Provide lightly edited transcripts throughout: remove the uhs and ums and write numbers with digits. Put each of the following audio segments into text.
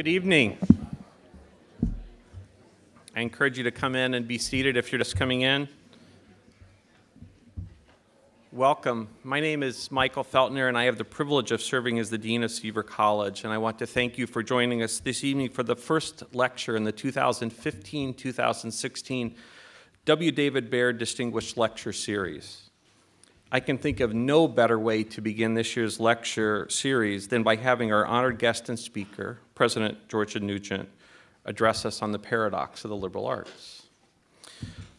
Good evening. I encourage you to come in and be seated if you're just coming in. Welcome. My name is Michael Feltner, and I have the privilege of serving as the Dean of Seaver College, and I want to thank you for joining us this evening for the first lecture in the 2015-2016 W. David Baird Distinguished Lecture Series. I can think of no better way to begin this year's lecture series than by having our honored guest and speaker, President Georgia Nugent, address us on the paradox of the liberal arts.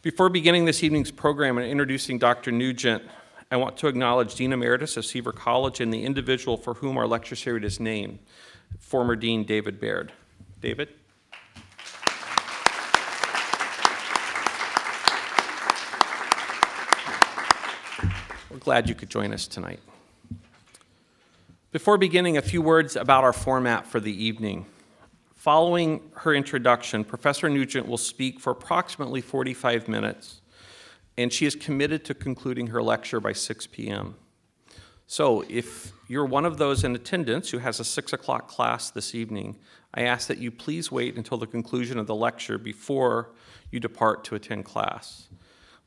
Before beginning this evening's program and introducing Dr. Nugent, I want to acknowledge Dean Emeritus of Seaver College and the individual for whom our lecture series is named, former Dean David Baird. David? We're glad you could join us tonight. Before beginning, a few words about our format for the evening. Following her introduction, Professor Nugent will speak for approximately 45 minutes, and she is committed to concluding her lecture by 6 p.m. So if you're one of those in attendance who has a 6 o'clock class this evening, I ask that you please wait until the conclusion of the lecture before you depart to attend class.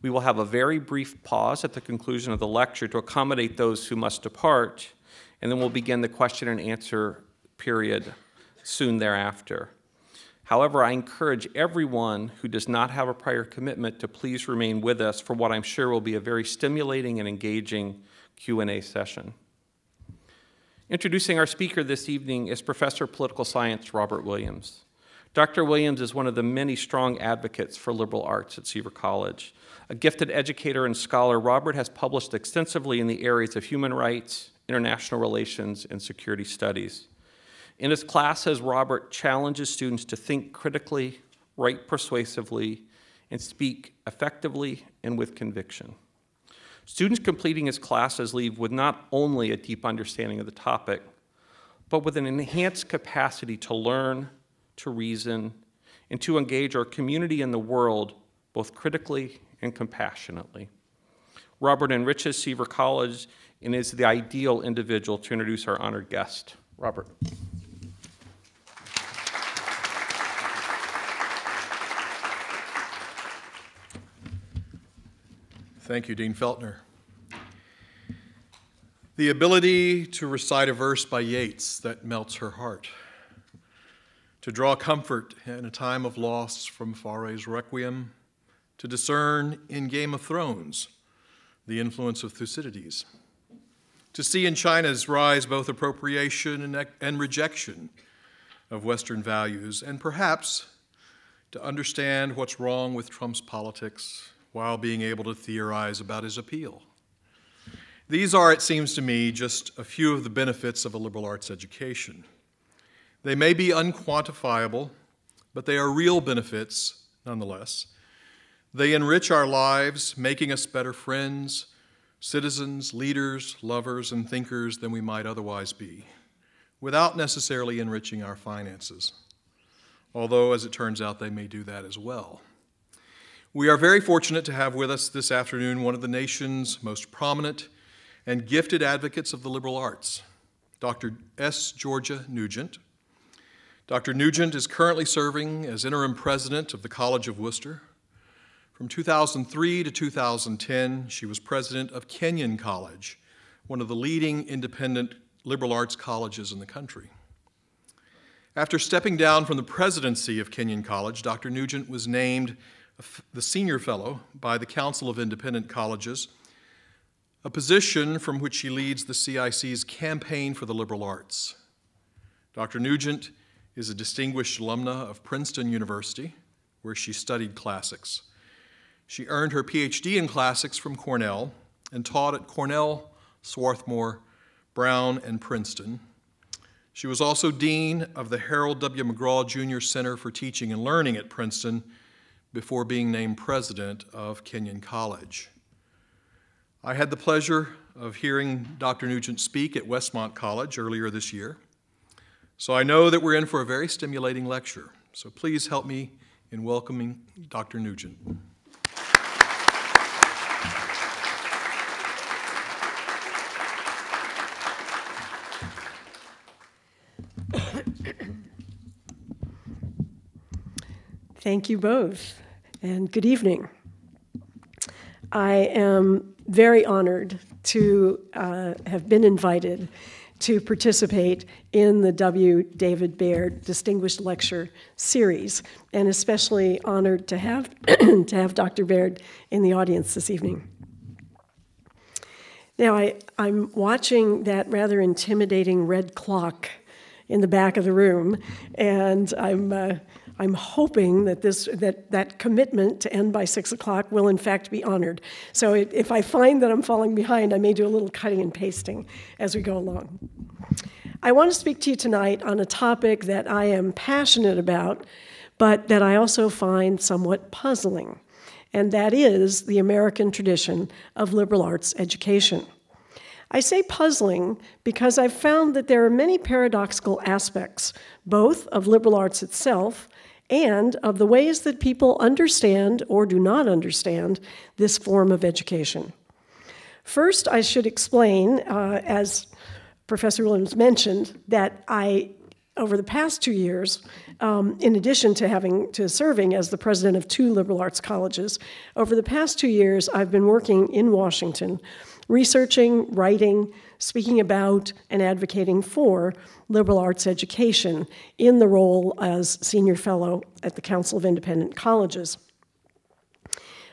We will have a very brief pause at the conclusion of the lecture to accommodate those who must depart, and then we'll begin the question and answer period soon thereafter. However, I encourage everyone who does not have a prior commitment to please remain with us for what I'm sure will be a very stimulating and engaging Q&A session. Introducing our speaker this evening is Professor of Political Science Robert Williams. Dr. Williams is one of the many strong advocates for liberal arts at Seaver College. A gifted educator and scholar, Robert has published extensively in the areas of human rights, international relations, and security studies. In his classes, Robert challenges students to think critically, write persuasively, and speak effectively and with conviction. Students completing his classes leave with not only a deep understanding of the topic, but with an enhanced capacity to learn, to reason, and to engage our community and the world both critically and compassionately. Robert enriches Seaver College and is the ideal individual to introduce our honored guest. Robert. Thank you, Dean Feltner. The ability to recite a verse by Yeats that melts her heart, to draw comfort in a time of loss from Fauré's Requiem, to discern in Game of Thrones the influence of Thucydides, to see in China's rise both appropriation and rejection of Western values, and perhaps to understand what's wrong with Trump's politics while being able to theorize about his appeal. These are, it seems to me, just a few of the benefits of a liberal arts education. They may be unquantifiable, but they are real benefits nonetheless. They enrich our lives, making us better friends, citizens, leaders, lovers, and thinkers than we might otherwise be, without necessarily enriching our finances, although, as it turns out, they may do that as well. We are very fortunate to have with us this afternoon one of the nation's most prominent and gifted advocates of the liberal arts, Dr. S. Georgia Nugent. Dr. Nugent is currently serving as interim president of the College of Wooster. From 2003 to 2010, she was president of Kenyon College, one of the leading independent liberal arts colleges in the country. After stepping down from the presidency of Kenyon College, Dr. Nugent was named the senior fellow by the Council of Independent Colleges, a position from which she leads the CIC's campaign for the liberal arts. Dr. Nugent is a distinguished alumna of Princeton University, where she studied classics. She earned her PhD in classics from Cornell and taught at Cornell, Swarthmore, Brown, and Princeton. She was also dean of the Harold W. McGraw Jr. Center for Teaching and Learning at Princeton before being named president of Kenyon College. I had the pleasure of hearing Dr. Nugent speak at Westmont College earlier this year, so I know that we're in for a very stimulating lecture. So please help me in welcoming Dr. Nugent. Thank you both, and good evening. I am very honored to have been invited to participate in the W. David Baird Distinguished Lecture Series, and especially honored to have, to have Dr. Baird in the audience this evening. Now, I'm watching that rather intimidating red clock in the back of the room, and I'm hoping that that commitment to end by 6 o'clock will in fact be honored. So if I find that I'm falling behind, I may do a little cutting and pasting as we go along. I want to speak to you tonight on a topic that I am passionate about, but that I also find somewhat puzzling, and that is the American tradition of liberal arts education. I say puzzling because I've found that there are many paradoxical aspects, both of liberal arts itself and of the ways that people understand or do not understand this form of education. First, I should explain, as Professor Williams mentioned, that over the past 2 years, in addition to serving as the president of 2 liberal arts colleges, over the past 2 years, I've been working in Washington, researching, writing, speaking about, and advocating for liberal arts education in the role as senior fellow at the Council of Independent Colleges.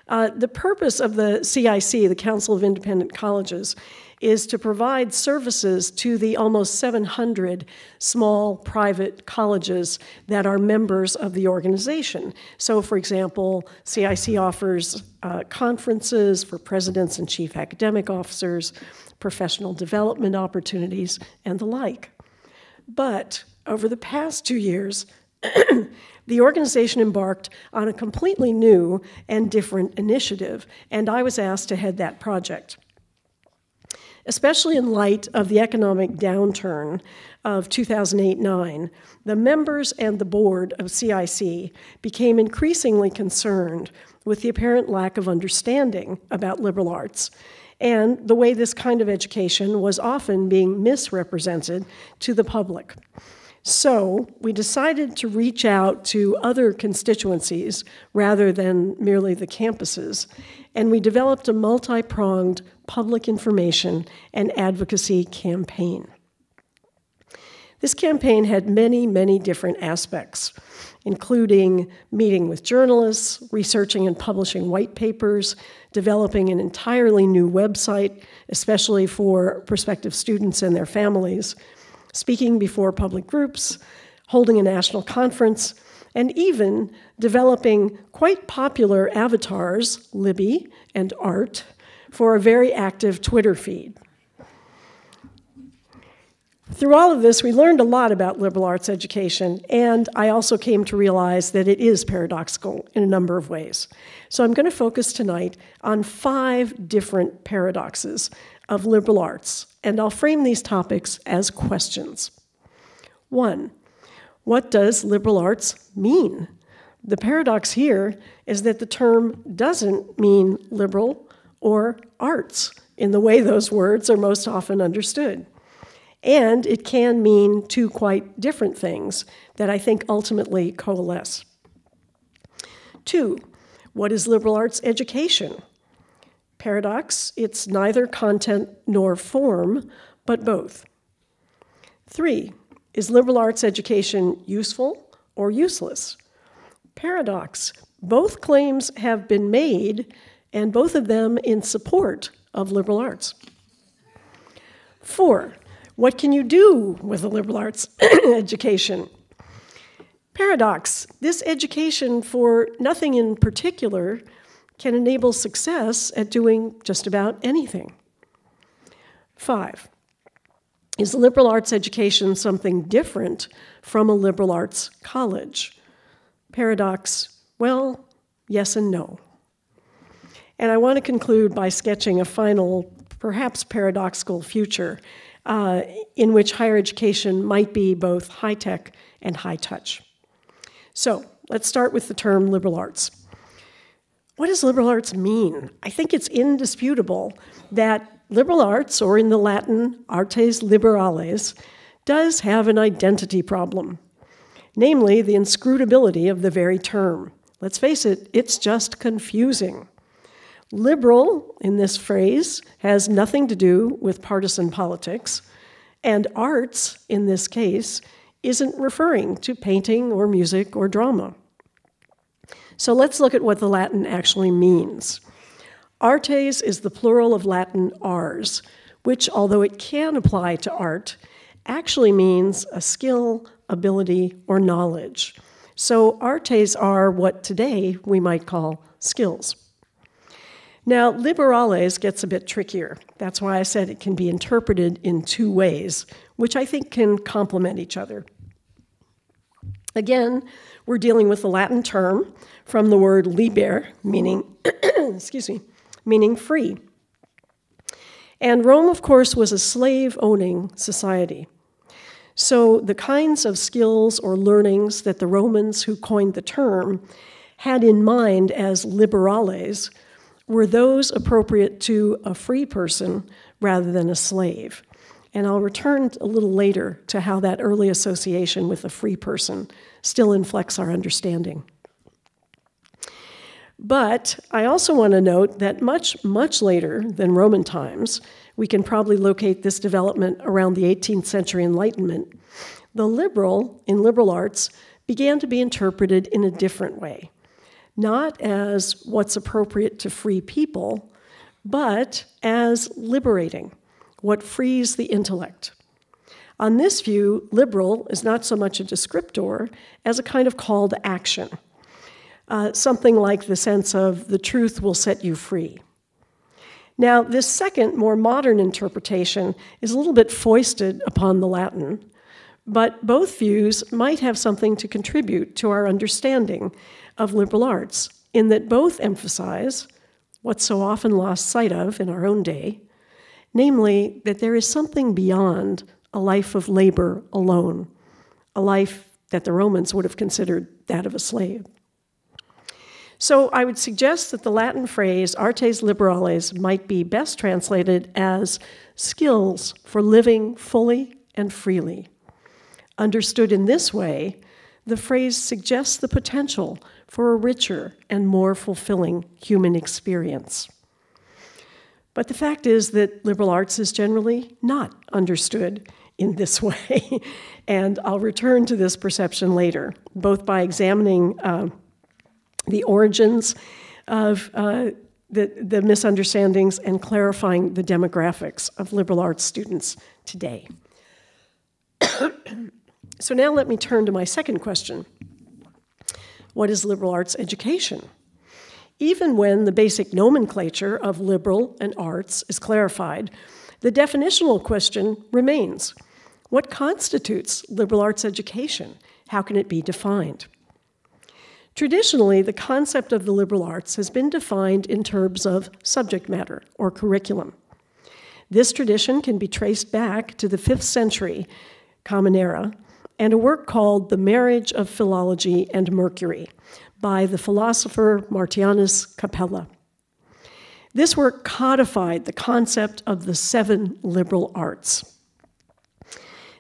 The purpose of the CIC, the Council of Independent Colleges, is to provide services to the almost 700 small private colleges that are members of the organization. So, for example, CIC offers conferences for presidents and chief academic officers, professional development opportunities, and the like. But over the past 2 years, the organization embarked on a completely new and different initiative, and I was asked to head that project. Especially in light of the economic downturn of 2008-09, the members and the board of CIC became increasingly concerned with the apparent lack of understanding about liberal arts and the way this kind of education was often being misrepresented to the public. So we decided to reach out to other constituencies rather than merely the campuses, and we developed a multi-pronged public information and advocacy campaign. This campaign had many, many different aspects, including meeting with journalists, researching and publishing white papers, developing an entirely new website, especially for prospective students and their families, speaking before public groups, holding a national conference, and even developing quite popular avatars, Libby and Art, for a very active Twitter feed. Through all of this, we learned a lot about liberal arts education, and I also came to realize that it is paradoxical in a number of ways. So I'm going to focus tonight on 5 different paradoxes of liberal arts, and I'll frame these topics as questions. 1, what does liberal arts mean? The paradox here is that the term doesn't mean liberal or arts in the way those words are most often understood. And it can mean 2 quite different things that I think ultimately coalesce. 2, what is liberal arts education? Paradox, it's neither content nor form, but both. 3, is liberal arts education useful or useless? Paradox, both claims have been made, and both of them in support of liberal arts. 4, what can you do with a liberal arts education? Paradox, this education for nothing in particular can enable success at doing just about anything. 5, is liberal arts education something different from a liberal arts college? Paradox, well, yes and no. And I want to conclude by sketching a final, perhaps paradoxical future in which higher education might be both high-tech and high-touch. So let's start with the term liberal arts. What does liberal arts mean? I think it's indisputable that liberal arts, or in the Latin, artes liberales, does have an identity problem, namely the inscrutability of the very term. let's face it, it's just confusing. Liberal, in this phrase, has nothing to do with partisan politics, and arts, in this case, isn't referring to painting or music or drama. So let's look at what the Latin actually means. Artes is the plural of Latin ars, which, although it can apply to art, actually means a skill, ability, or knowledge. So artes are what today we might call skills. Now, liberales gets a bit trickier. That's why I said it can be interpreted in two ways, which I think can complement each other. Again, we're dealing with the Latin term from the word liber, meaning, meaning free. And Rome, of course, was a slave-owning society. So the kinds of skills or learnings that the Romans who coined the term had in mind as liberales were those appropriate to a free person rather than a slave. And I'll return a little later to how that early association with a free person still inflects our understanding. But I also want to note that much, much later than Roman times, we can probably locate this development around the 18th century Enlightenment, the liberal in liberal arts began to be interpreted in a different way. Not as what's appropriate to free people, but as liberating, what frees the intellect. On this view, liberal is not so much a descriptor as a kind of call to action, something like the sense of the truth will set you free. Now, this second, more modern interpretation is a little bit foisted upon the Latin, but both views might have something to contribute to our understanding of liberal arts, in that both emphasize what's so often lost sight of in our own day, namely that there is something beyond a life of labor alone, a life that the Romans would have considered that of a slave. So I would suggest that the Latin phrase artes liberales might be best translated as skills for living fully and freely. Understood in this way, the phrase suggests the potential for a richer and more fulfilling human experience. But the fact is that liberal arts is generally not understood in this way, and I'll return to this perception later, both by examining the origins of the misunderstandings and clarifying the demographics of liberal arts students today. So now let me turn to my second question. What is liberal arts education? Even when the basic nomenclature of liberal and arts is clarified, the definitional question remains. What constitutes liberal arts education? How can it be defined? Traditionally, the concept of the liberal arts has been defined in terms of subject matter or curriculum. This tradition can be traced back to the 5th century Common Era and a work called The Marriage of Philology and Mercury by the philosopher Martianus Capella. This work codified the concept of the 7 liberal arts.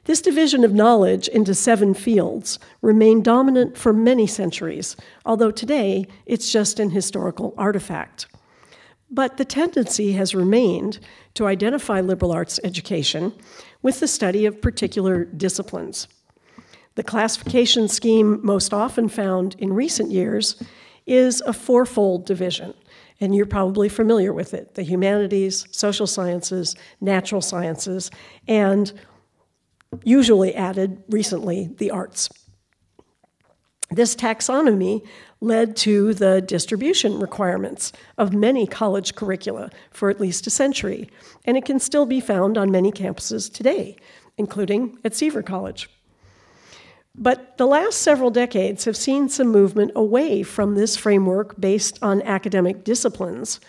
This division of knowledge into 7 fields remained dominant for many centuries, although today it's just an historical artifact. But the tendency has remained to identify liberal arts education with the study of particular disciplines. The classification scheme most often found in recent years is a 4-fold division, and you're probably familiar with it: the humanities, social sciences, natural sciences, and usually added recently, the arts. This taxonomy led to the distribution requirements of many college curricula for at least a century, and it can still be found on many campuses today, including at Seaver College. But the last several decades have seen some movement away from this framework based on academic disciplines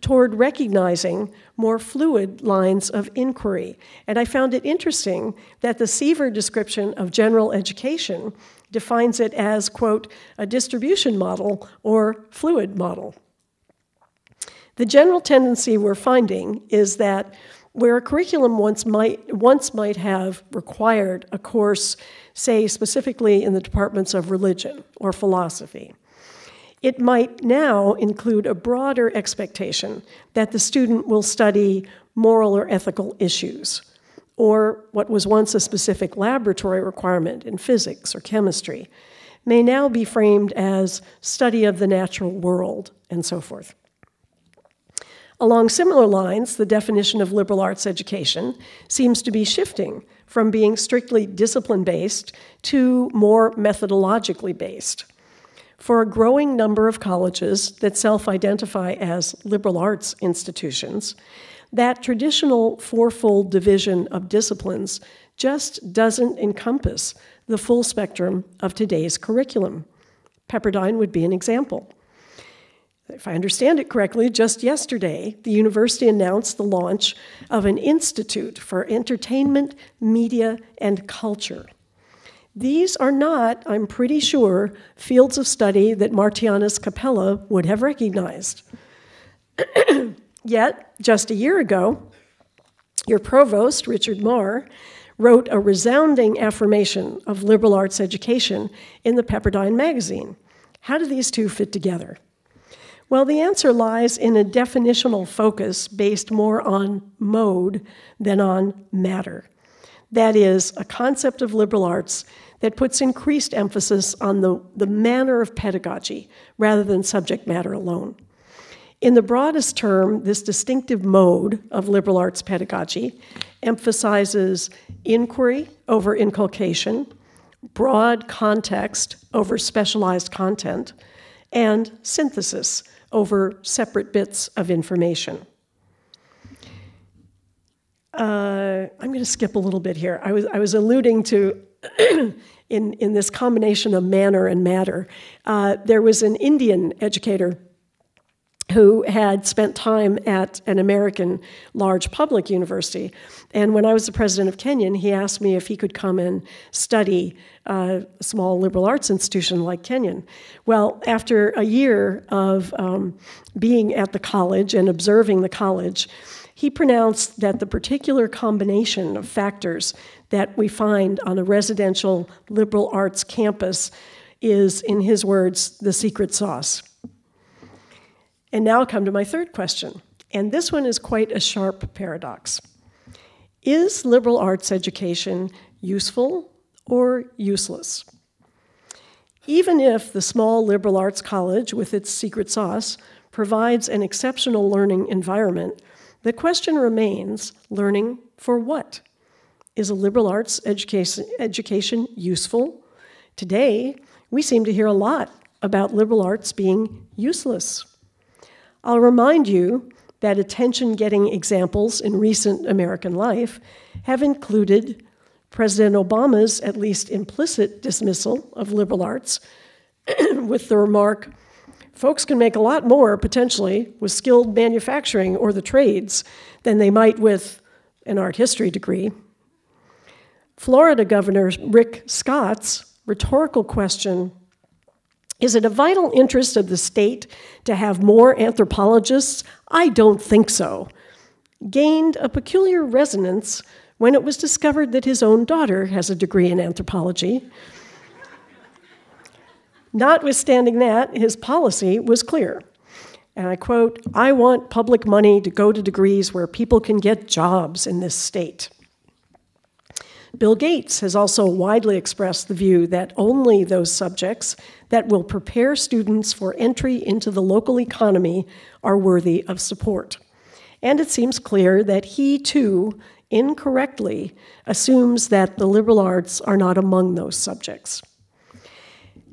toward recognizing more fluid lines of inquiry. And I found it interesting that the Seaver description of general education defines it as, quote, a distribution model or fluid model. The general tendency we're finding is that where a curriculum once might have required a course, say specifically in the departments of religion or philosophy, It might now include a broader expectation that the student will study moral or ethical issues, or what was once a specific laboratory requirement in physics or chemistry may now be framed as study of the natural world, and so forth. Along similar lines, the definition of liberal arts education seems to be shifting from being strictly discipline-based to more methodologically based. For a growing number of colleges that self-identify as liberal arts institutions, that traditional fourfold division of disciplines just doesn't encompass the full spectrum of today's curriculum. Pepperdine would be an example. If I understand it correctly, just yesterday, the university announced the launch of an Institute for Entertainment, Media, and Culture. These are not, I'm pretty sure, fields of study that Martianus Capella would have recognized. Yet, just a year ago, your provost, Richard Marr, wrote a resounding affirmation of liberal arts education in the Pepperdine magazine. How do these two fit together? Well, the answer lies in a definitional focus based more on mode than on matter. That is, a concept of liberal arts that puts increased emphasis on the manner of pedagogy rather than subject matter alone. In the broadest term, this distinctive mode of liberal arts pedagogy emphasizes inquiry over inculcation, broad context over specialized content, and synthesis over separate bits of information. I'm going to skip a little bit here. I was alluding to, in this combination of manner and matter, there was an Indian educator who had spent time at an American large public university. And when I was the president of Kenyon, he asked me if he could come and study a small liberal arts institution like Kenyon. Well, after a year of being at the college and observing the college, he pronounced that the particular combination of factors that we find on a residential liberal arts campus is, in his words, the secret sauce. And now I'll come to my third question, and this one is quite a sharp paradox. Is liberal arts education useful or useless? Even if the small liberal arts college with its secret sauce provides an exceptional learning environment, the question remains, learning for what? Is a liberal arts education useful? Today, we seem to hear a lot about liberal arts being useless. I'll remind you that attention-getting examples in recent American life have included President Obama's at least implicit dismissal of liberal arts with the remark, folks can make a lot more, potentially, with skilled manufacturing or the trades than they might with an art history degree. Florida Governor Rick Scott's rhetorical question, is it a vital interest of the state to have more anthropologists? I don't think so, gained a peculiar resonance when it was discovered that his own daughter has a degree in anthropology. Notwithstanding that, his policy was clear. And I quote, I want public money to go to degrees where people can get jobs in this state. Bill Gates has also widely expressed the view that only those subjects that will prepare students for entry into the local economy are worthy of support. And it seems clear that he, too, incorrectly assumes that the liberal arts are not among those subjects.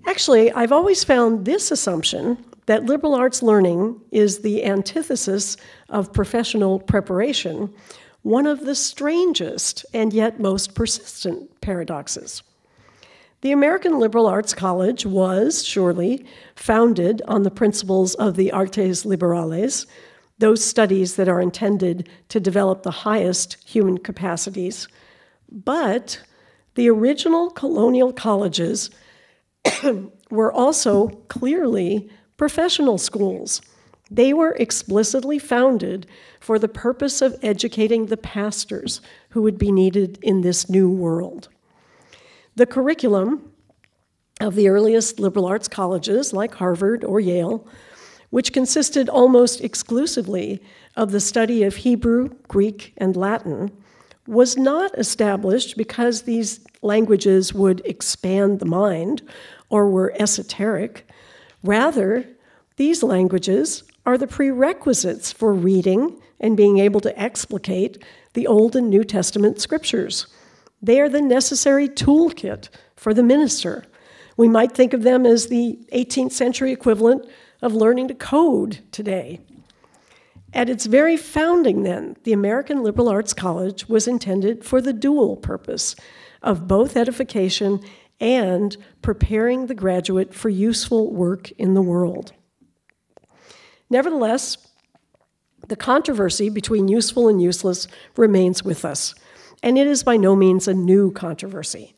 Actually, I've always found this assumption, that liberal arts learning is the antithesis of professional preparation, one of the strangest and yet most persistent paradoxes. The American Liberal Arts College was, surely, founded on the principles of the artes liberales, those studies that are intended to develop the highest human capacities. But the original colonial colleges were also clearly professional schools. They were explicitly founded for the purpose of educating the pastors who would be needed in this new world. The curriculum of the earliest liberal arts colleges like Harvard or Yale, which consisted almost exclusively of the study of Hebrew, Greek, and Latin, was not established because these languages would expand the mind or were esoteric. Rather, these languages are the prerequisites for reading and being able to explicate the Old and New Testament scriptures. They are the necessary toolkit for the minister. We might think of them as the 18th century equivalent of learning to code today. At its very founding then, the American Liberal Arts College was intended for the dual purpose of both edification and preparing the graduate for useful work in the world. Nevertheless, the controversy between useful and useless remains with us, and it is by no means a new controversy.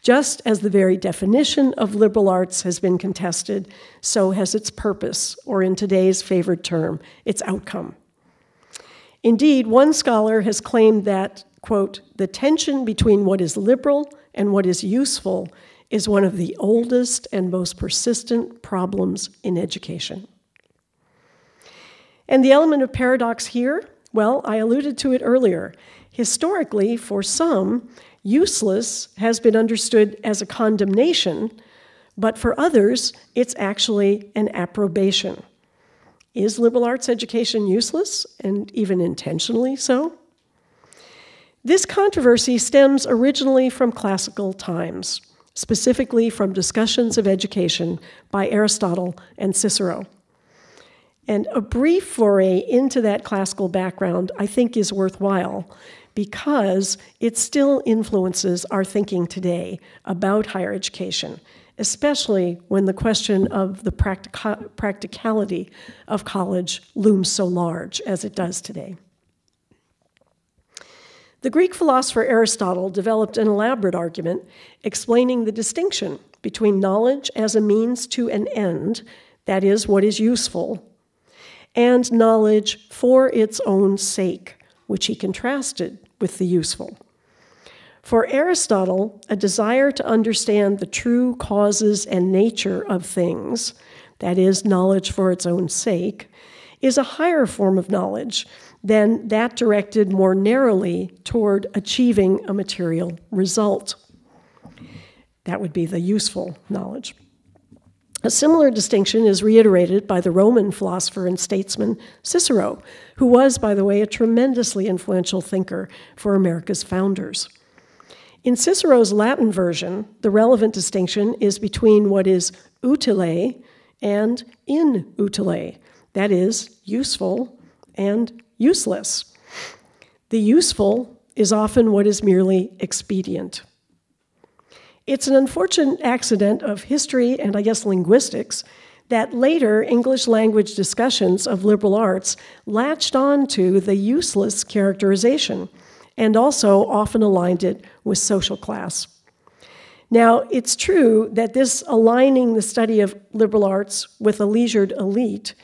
Just as the very definition of liberal arts has been contested, so has its purpose, or in today's favored term, its outcome. Indeed, one scholar has claimed that, quote, the tension between what is liberal and what is useful is one of the oldest and most persistent problems in education. And the element of paradox here, well, I alluded to it earlier. Historically, for some, useless has been understood as a condemnation, but for others, it's actually an approbation. Is liberal arts education useless, and even intentionally so? This controversy stems originally from classical times, specifically from discussions of education by Aristotle and Cicero. And a brief foray into that classical background, I think, is worthwhile because it still influences our thinking today about higher education, especially when the question of the practicality of college looms so large as it does today. The Greek philosopher Aristotle developed an elaborate argument explaining the distinction between knowledge as a means to an end, that is, what is useful, and knowledge for its own sake, which he contrasted with the useful. For Aristotle, a desire to understand the true causes and nature of things, that is, knowledge for its own sake, is a higher form of knowledge than that directed more narrowly toward achieving a material result. That would be the useful knowledge. A similar distinction is reiterated by the Roman philosopher and statesman Cicero, who was, by the way, a tremendously influential thinker for America's founders. In Cicero's Latin version, the relevant distinction is between what is utile and inutile, that is, useful and useless. The useful is often what is merely expedient. It's an unfortunate accident of history and, I guess, linguistics that later English language discussions of liberal arts latched on to the useless characterization and also often aligned it with social class. Now, it's true that this aligning the study of liberal arts with a leisured elite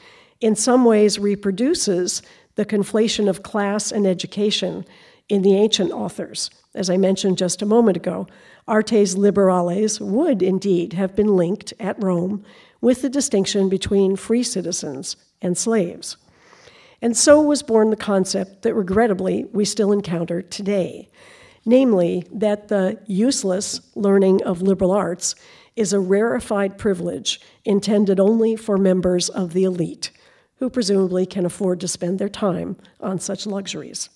in some ways reproduces the conflation of class and education in the ancient authors. As I mentioned just a moment ago, artes liberales would indeed have been linked at Rome with the distinction between free citizens and slaves. And so was born the concept that regrettably we still encounter today, namely that the useless learning of liberal arts is a rarefied privilege intended only for members of the elite, who presumably can afford to spend their time on such luxuries.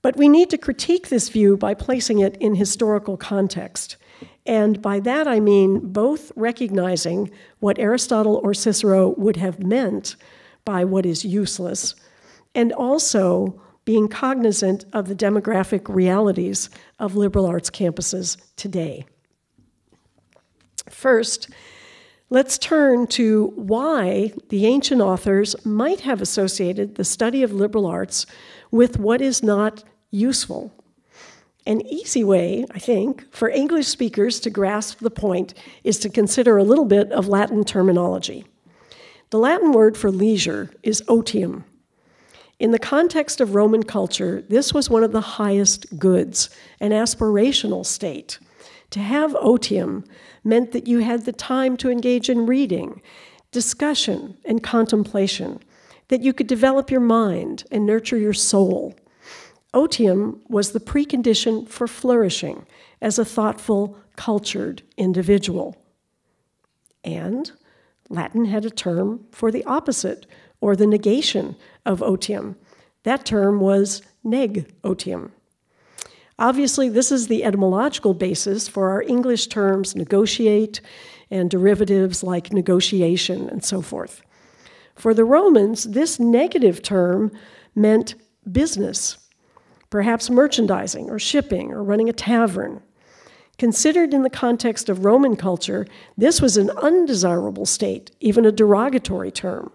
But we need to critique this view by placing it in historical context. And by that I mean both recognizing what Aristotle or Cicero would have meant by what is useless, and also being cognizant of the demographic realities of liberal arts campuses today. First, let's turn to why the ancient authors might have associated the study of liberal arts with what is not useful. An easy way, I think, for English speakers to grasp the point is to consider a little bit of Latin terminology. The Latin word for leisure is otium. In the context of Roman culture, this was one of the highest goods, an aspirational state. To have otium meant that you had the time to engage in reading, discussion, and contemplation, that you could develop your mind and nurture your soul. Otium was the precondition for flourishing as a thoughtful, cultured individual. And Latin had a term for the opposite, or the negation of otium. That term was neg otium. Obviously, this is the etymological basis for our English terms negotiate and derivatives like negotiation and so forth. For the Romans, this negative term meant business, perhaps merchandising or shipping or running a tavern. Considered in the context of Roman culture, this was an undesirable state, even a derogatory term.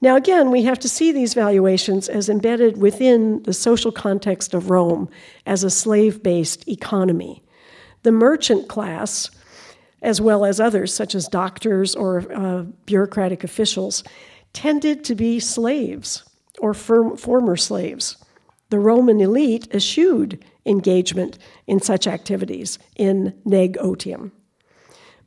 Now again, we have to see these valuations as embedded within the social context of Rome as a slave-based economy. The merchant class, as well as others such as doctors or bureaucratic officials, tended to be slaves or former slaves. The Roman elite eschewed engagement in such activities in neg otium.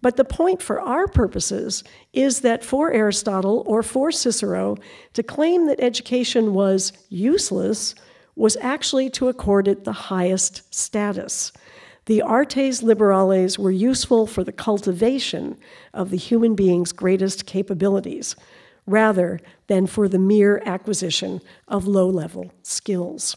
But the point for our purposes is that for Aristotle or for Cicero, to claim that education was useless was actually to accord it the highest status. The artes liberales were useful for the cultivation of the human being's greatest capabilities, rather than for the mere acquisition of low-level skills.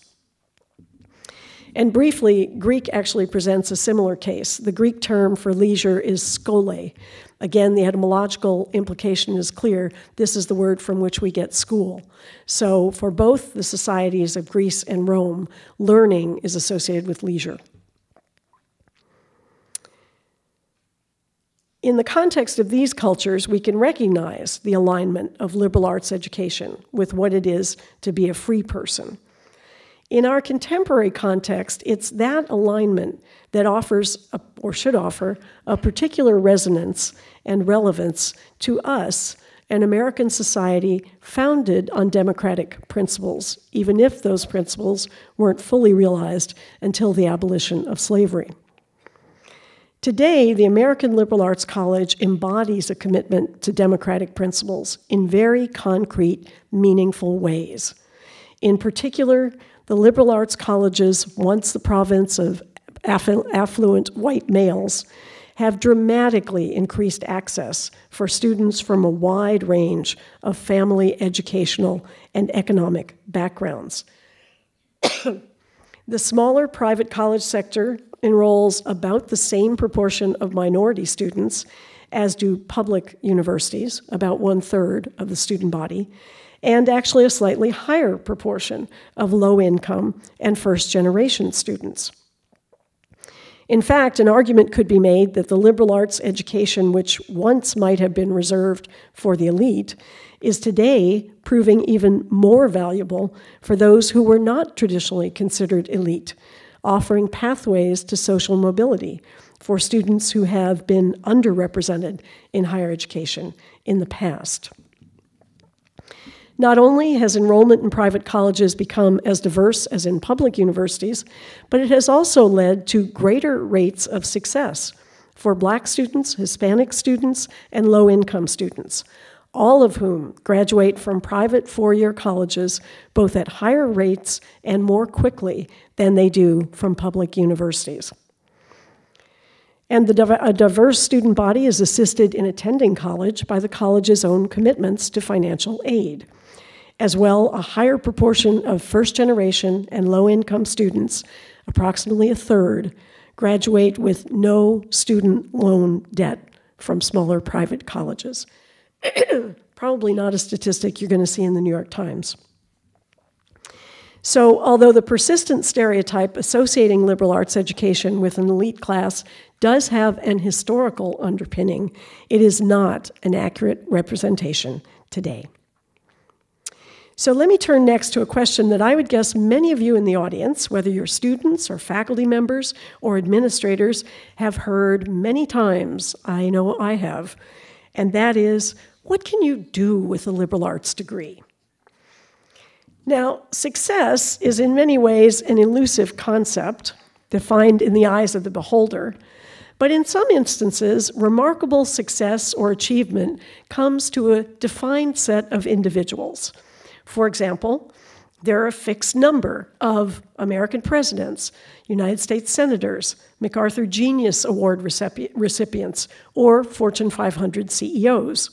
And briefly, Greek actually presents a similar case. The Greek term for leisure is skole. Again, the etymological implication is clear. This is the word from which we get school. So for both the societies of Greece and Rome, learning is associated with leisure. In the context of these cultures, we can recognize the alignment of liberal arts education with what it is to be a free person. In our contemporary context, it's that alignment that offers, or should offer, a particular resonance and relevance to us, an American society founded on democratic principles, even if those principles weren't fully realized until the abolition of slavery. Today, the American Liberal Arts College embodies a commitment to democratic principles in very concrete, meaningful ways. In particular, the liberal arts colleges, once the province of affluent white males, have dramatically increased access for students from a wide range of family, educational, and economic backgrounds. The smaller private college sector enrolls about the same proportion of minority students as do public universities, about 1/3 of the student body, and actually a slightly higher proportion of low-income and first-generation students. In fact, an argument could be made that the liberal arts education, which once might have been reserved for the elite, is today proving even more valuable for those who were not traditionally considered elite, offering pathways to social mobility for students who have been underrepresented in higher education in the past. Not only has enrollment in private colleges become as diverse as in public universities, but it has also led to greater rates of success for Black students, Hispanic students, and low-income students, all of whom graduate from private four-year colleges both at higher rates and more quickly than they do from public universities. And a diverse student body is assisted in attending college by the college's own commitments to financial aid. As well, a higher proportion of first-generation and low-income students, approximately 1/3, graduate with no student loan debt from smaller private colleges. Probably not a statistic you're going to see in the New York Times. So, although the persistent stereotype associating liberal arts education with an elite class does have an historical underpinning, it is not an accurate representation today. So let me turn next to a question that I would guess many of you in the audience, whether you're students or faculty members or administrators, have heard many times. I know I have. And that is, what can you do with a liberal arts degree? Now, success is in many ways an elusive concept, defined in the eyes of the beholder. But in some instances, remarkable success or achievement comes to a defined set of individuals. For example, there are a fixed number of American presidents, United States senators, MacArthur Genius Award recipients, or Fortune 500 CEOs.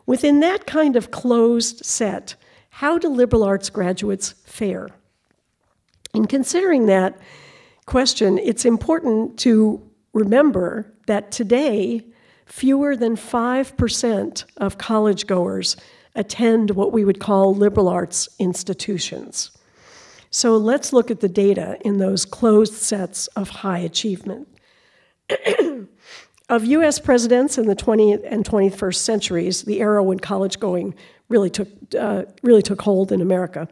Within that kind of closed set, how do liberal arts graduates fare? In considering that question, it's important to remember that today, fewer than 5% of college goers attend what we would call liberal arts institutions. So let's look at the data in those closed sets of high achievement. Of U.S. presidents in the 20th and 21st centuries, the era when college going really took hold in America,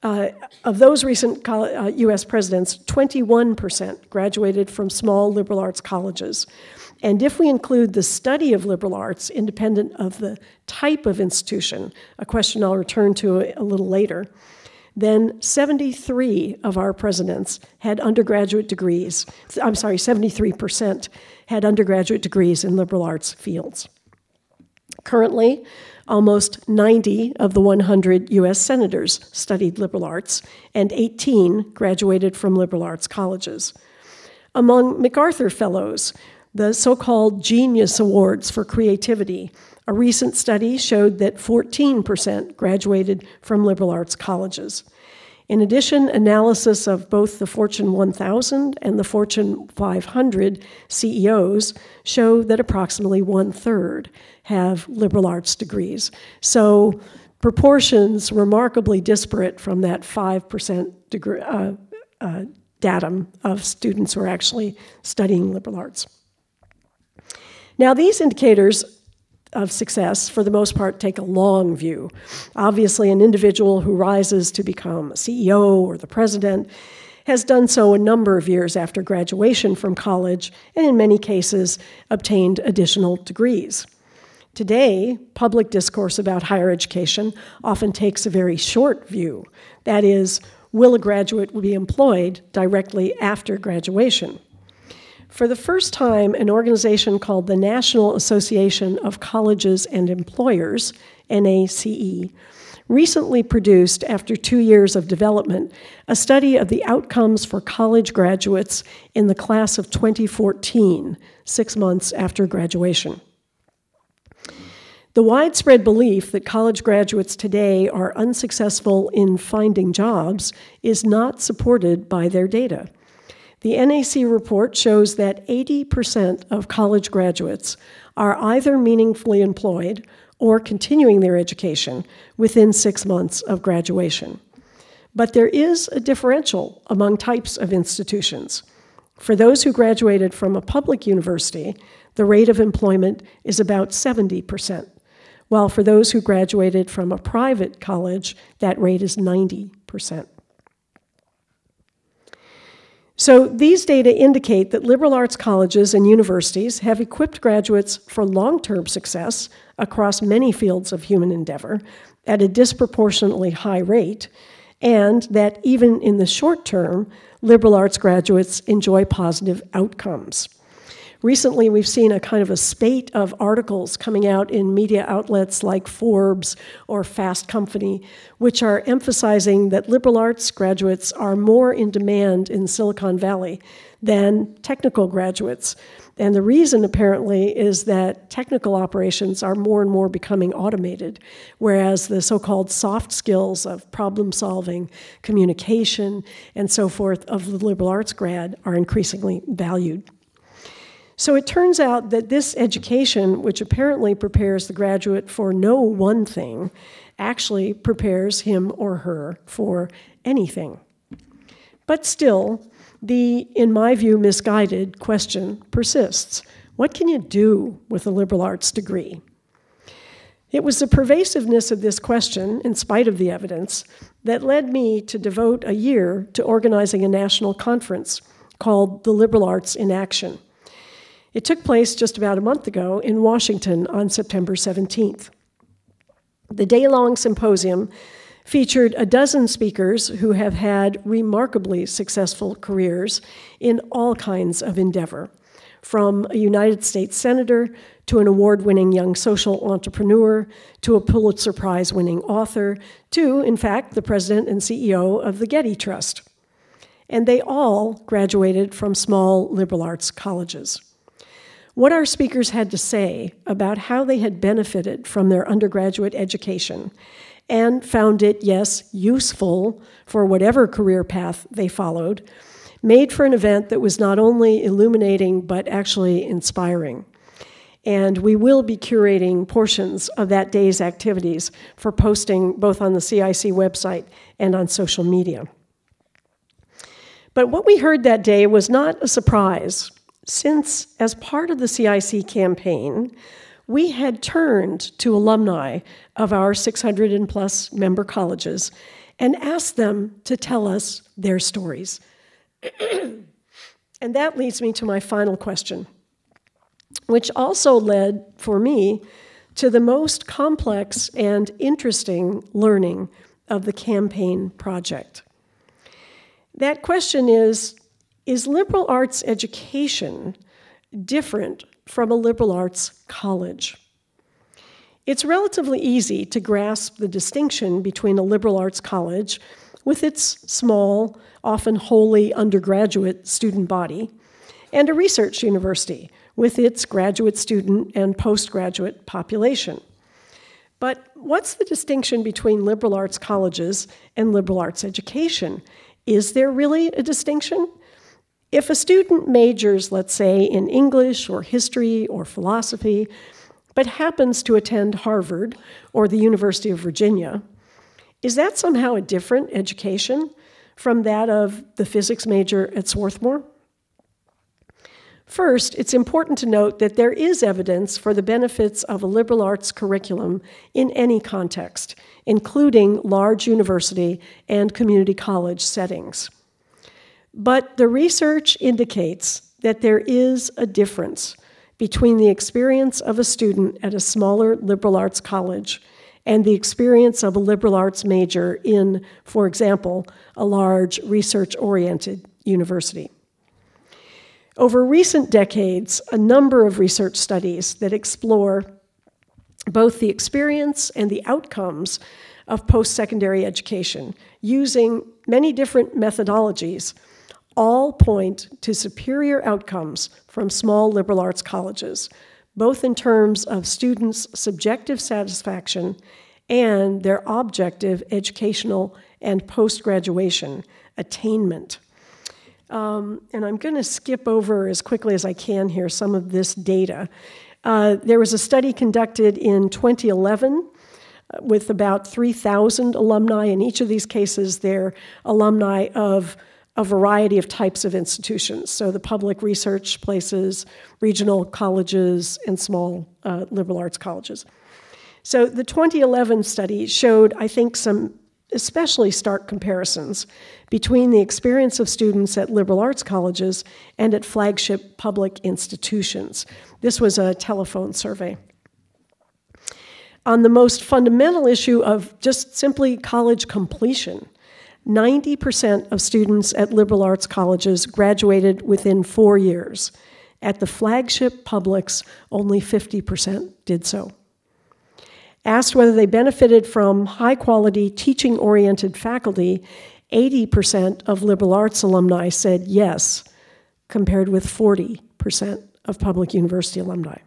of those recent U.S. presidents, 21% graduated from small liberal arts colleges. And if we include the study of liberal arts, independent of the type of institution, a question I'll return to a little later, then 73 of our presidents had undergraduate degrees. 73% had undergraduate degrees in liberal arts fields. Currently, almost 90 of the 100 U.S. senators studied liberal arts, and 18 graduated from liberal arts colleges. Among MacArthur Fellows, the so-called Genius Awards for creativity, a recent study showed that 14% graduated from liberal arts colleges. In addition, analysis of both the Fortune 1000 and the Fortune 500 CEOs show that approximately 1/3 have liberal arts degrees. So proportions remarkably disparate from that 5% datum of students who are actually studying liberal arts. Now, these indicators of success, for the most part, take a long view. Obviously, an individual who rises to become a CEO or the president has done so a number of years after graduation from college, and in many cases, obtained additional degrees. Today, public discourse about higher education often takes a very short view. That is, will a graduate be employed directly after graduation? For the first time, an organization called the National Association of Colleges and Employers, NACE, recently produced, after 2 years of development, a study of the outcomes for college graduates in the class of 2014, 6 months after graduation. The widespread belief that college graduates today are unsuccessful in finding jobs is not supported by their data. The NAC report shows that 80% of college graduates are either meaningfully employed or continuing their education within 6 months of graduation. But there is a differential among types of institutions. For those who graduated from a public university, the rate of employment is about 70%, while for those who graduated from a private college, that rate is 90%. So these data indicate that liberal arts colleges and universities have equipped graduates for long-term success across many fields of human endeavor at a disproportionately high rate, and that even in the short term, liberal arts graduates enjoy positive outcomes. Recently, we've seen a kind of a spate of articles coming out in media outlets like Forbes or Fast Company, which are emphasizing that liberal arts graduates are more in demand in Silicon Valley than technical graduates. And the reason, apparently, is that technical operations are more and more becoming automated, whereas the so-called soft skills of problem solving, communication, and so forth of the liberal arts grad are increasingly valued. So it turns out that this education, which apparently prepares the graduate for no one thing, actually prepares him or her for anything. But still, the, in my view, misguided question persists. What can you do with a liberal arts degree? It was the pervasiveness of this question, in spite of the evidence, that led me to devote a year to organizing a national conference called The Liberal Arts in Action. It took place just about a month ago in Washington on September 17th. The day-long symposium featured a dozen speakers who have had remarkably successful careers in all kinds of endeavor, from a United States Senator to an award-winning young social entrepreneur to a Pulitzer Prize-winning author to, in fact, the president and CEO of the Getty Trust. And they all graduated from small liberal arts colleges. What our speakers had to say about how they had benefited from their undergraduate education and found it, yes, useful for whatever career path they followed, made for an event that was not only illuminating but actually inspiring. And we will be curating portions of that day's activities for posting both on the CIC website and on social media. But what we heard that day was not a surprise, since as part of the CIC campaign, we had turned to alumni of our 600 and plus member colleges and asked them to tell us their stories. And that leads me to my final question, which also led, for me, to the most complex and interesting learning of the campaign project. That question is liberal arts education different from a liberal arts college? It's relatively easy to grasp the distinction between a liberal arts college with its small, often wholly undergraduate student body, and a research university with its graduate student and postgraduate population. But what's the distinction between liberal arts colleges and liberal arts education? Is there really a distinction? If a student majors, let's say, in English or history or philosophy, but happens to attend Harvard or the University of Virginia, is that somehow a different education from that of the physics major at Swarthmore? First, it's important to note that there is evidence for the benefits of a liberal arts curriculum in any context, including large university and community college settings. But the research indicates that there is a difference between the experience of a student at a smaller liberal arts college and the experience of a liberal arts major in, for example, a large research-oriented university. Over recent decades, a number of research studies that explore both the experience and the outcomes of post-secondary education using many different methodologies all point to superior outcomes from small liberal arts colleges, both in terms of students' subjective satisfaction and their objective educational and post-graduation attainment. And I'm going to skip over as quickly as I can here some of this data. There was a study conducted in 2011 with about 3,000 alumni. In each of these cases, they're alumni of a variety of types of institutions, so the public research places, regional colleges, and small liberal arts colleges. So the 2011 study showed, I think, some especially stark comparisons between the experience of students at liberal arts colleges and at flagship public institutions. This was a telephone survey. On the most fundamental issue of just simply college completion, 90% of students at liberal arts colleges graduated within 4 years. At the flagship publics, only 50% did so. Asked whether they benefited from high-quality, teaching-oriented faculty, 80% of liberal arts alumni said yes, compared with 40% of public university alumni.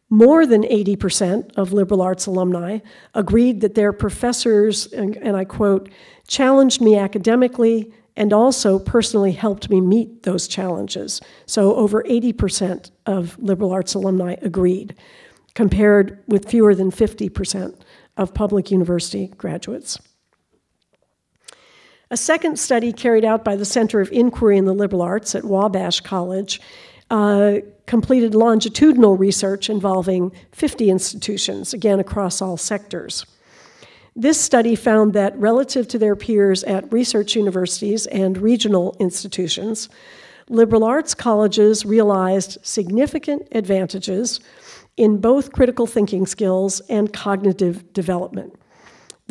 More than 80% of liberal arts alumni agreed that their professors, and I quote, challenged me academically and also personally helped me meet those challenges. So over 80% of liberal arts alumni agreed, compared with fewer than 50% of public university graduates. A second study carried out by the Center of Inquiry in the Liberal Arts at Wabash College completed longitudinal research involving 50 institutions, again across all sectors. This study found that relative to their peers at research universities and regional institutions, liberal arts colleges realized significant advantages in both critical thinking skills and cognitive development.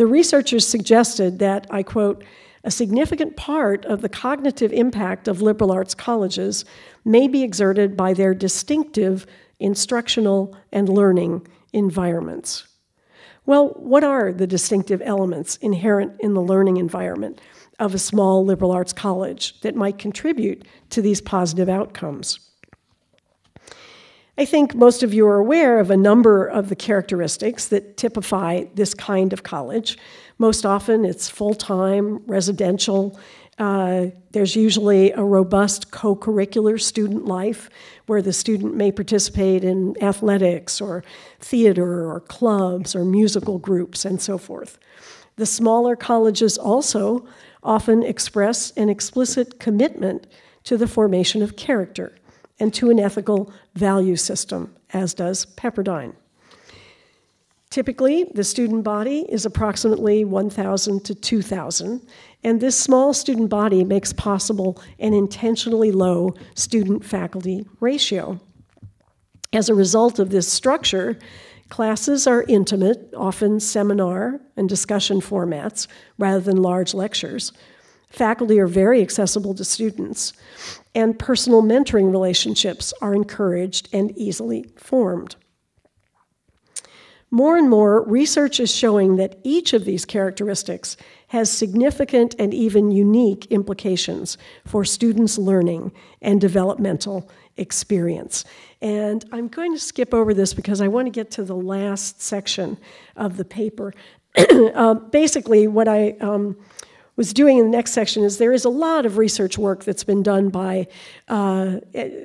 The researchers suggested that, I quote, "A significant part of the cognitive impact of liberal arts colleges may be exerted by their distinctive instructional and learning environments." Well, what are the distinctive elements inherent in the learning environment of a small liberal arts college that might contribute to these positive outcomes? I think most of you are aware of a number of the characteristics that typify this kind of college. Most often it's full-time, residential. There's usually a robust co-curricular student life where the student may participate in athletics or theater or clubs or musical groups and so forth. The smaller colleges also often express an explicit commitment to the formation of character and to an ethical value system, as does Pepperdine. Typically, the student body is approximately 1,000 to 2,000, and this small student body makes possible an intentionally low student-faculty ratio. As a result of this structure, classes are intimate, often seminar and discussion formats rather than large lectures. Faculty are very accessible to students, and personal mentoring relationships are encouraged and easily formed. More and more, research is showing that each of these characteristics has significant and even unique implications for students' learning and developmental experience. And I'm going to skip over this because I want to get to the last section of the paper. Basically, what I was doing in the next section is there is a lot of research work that's been done by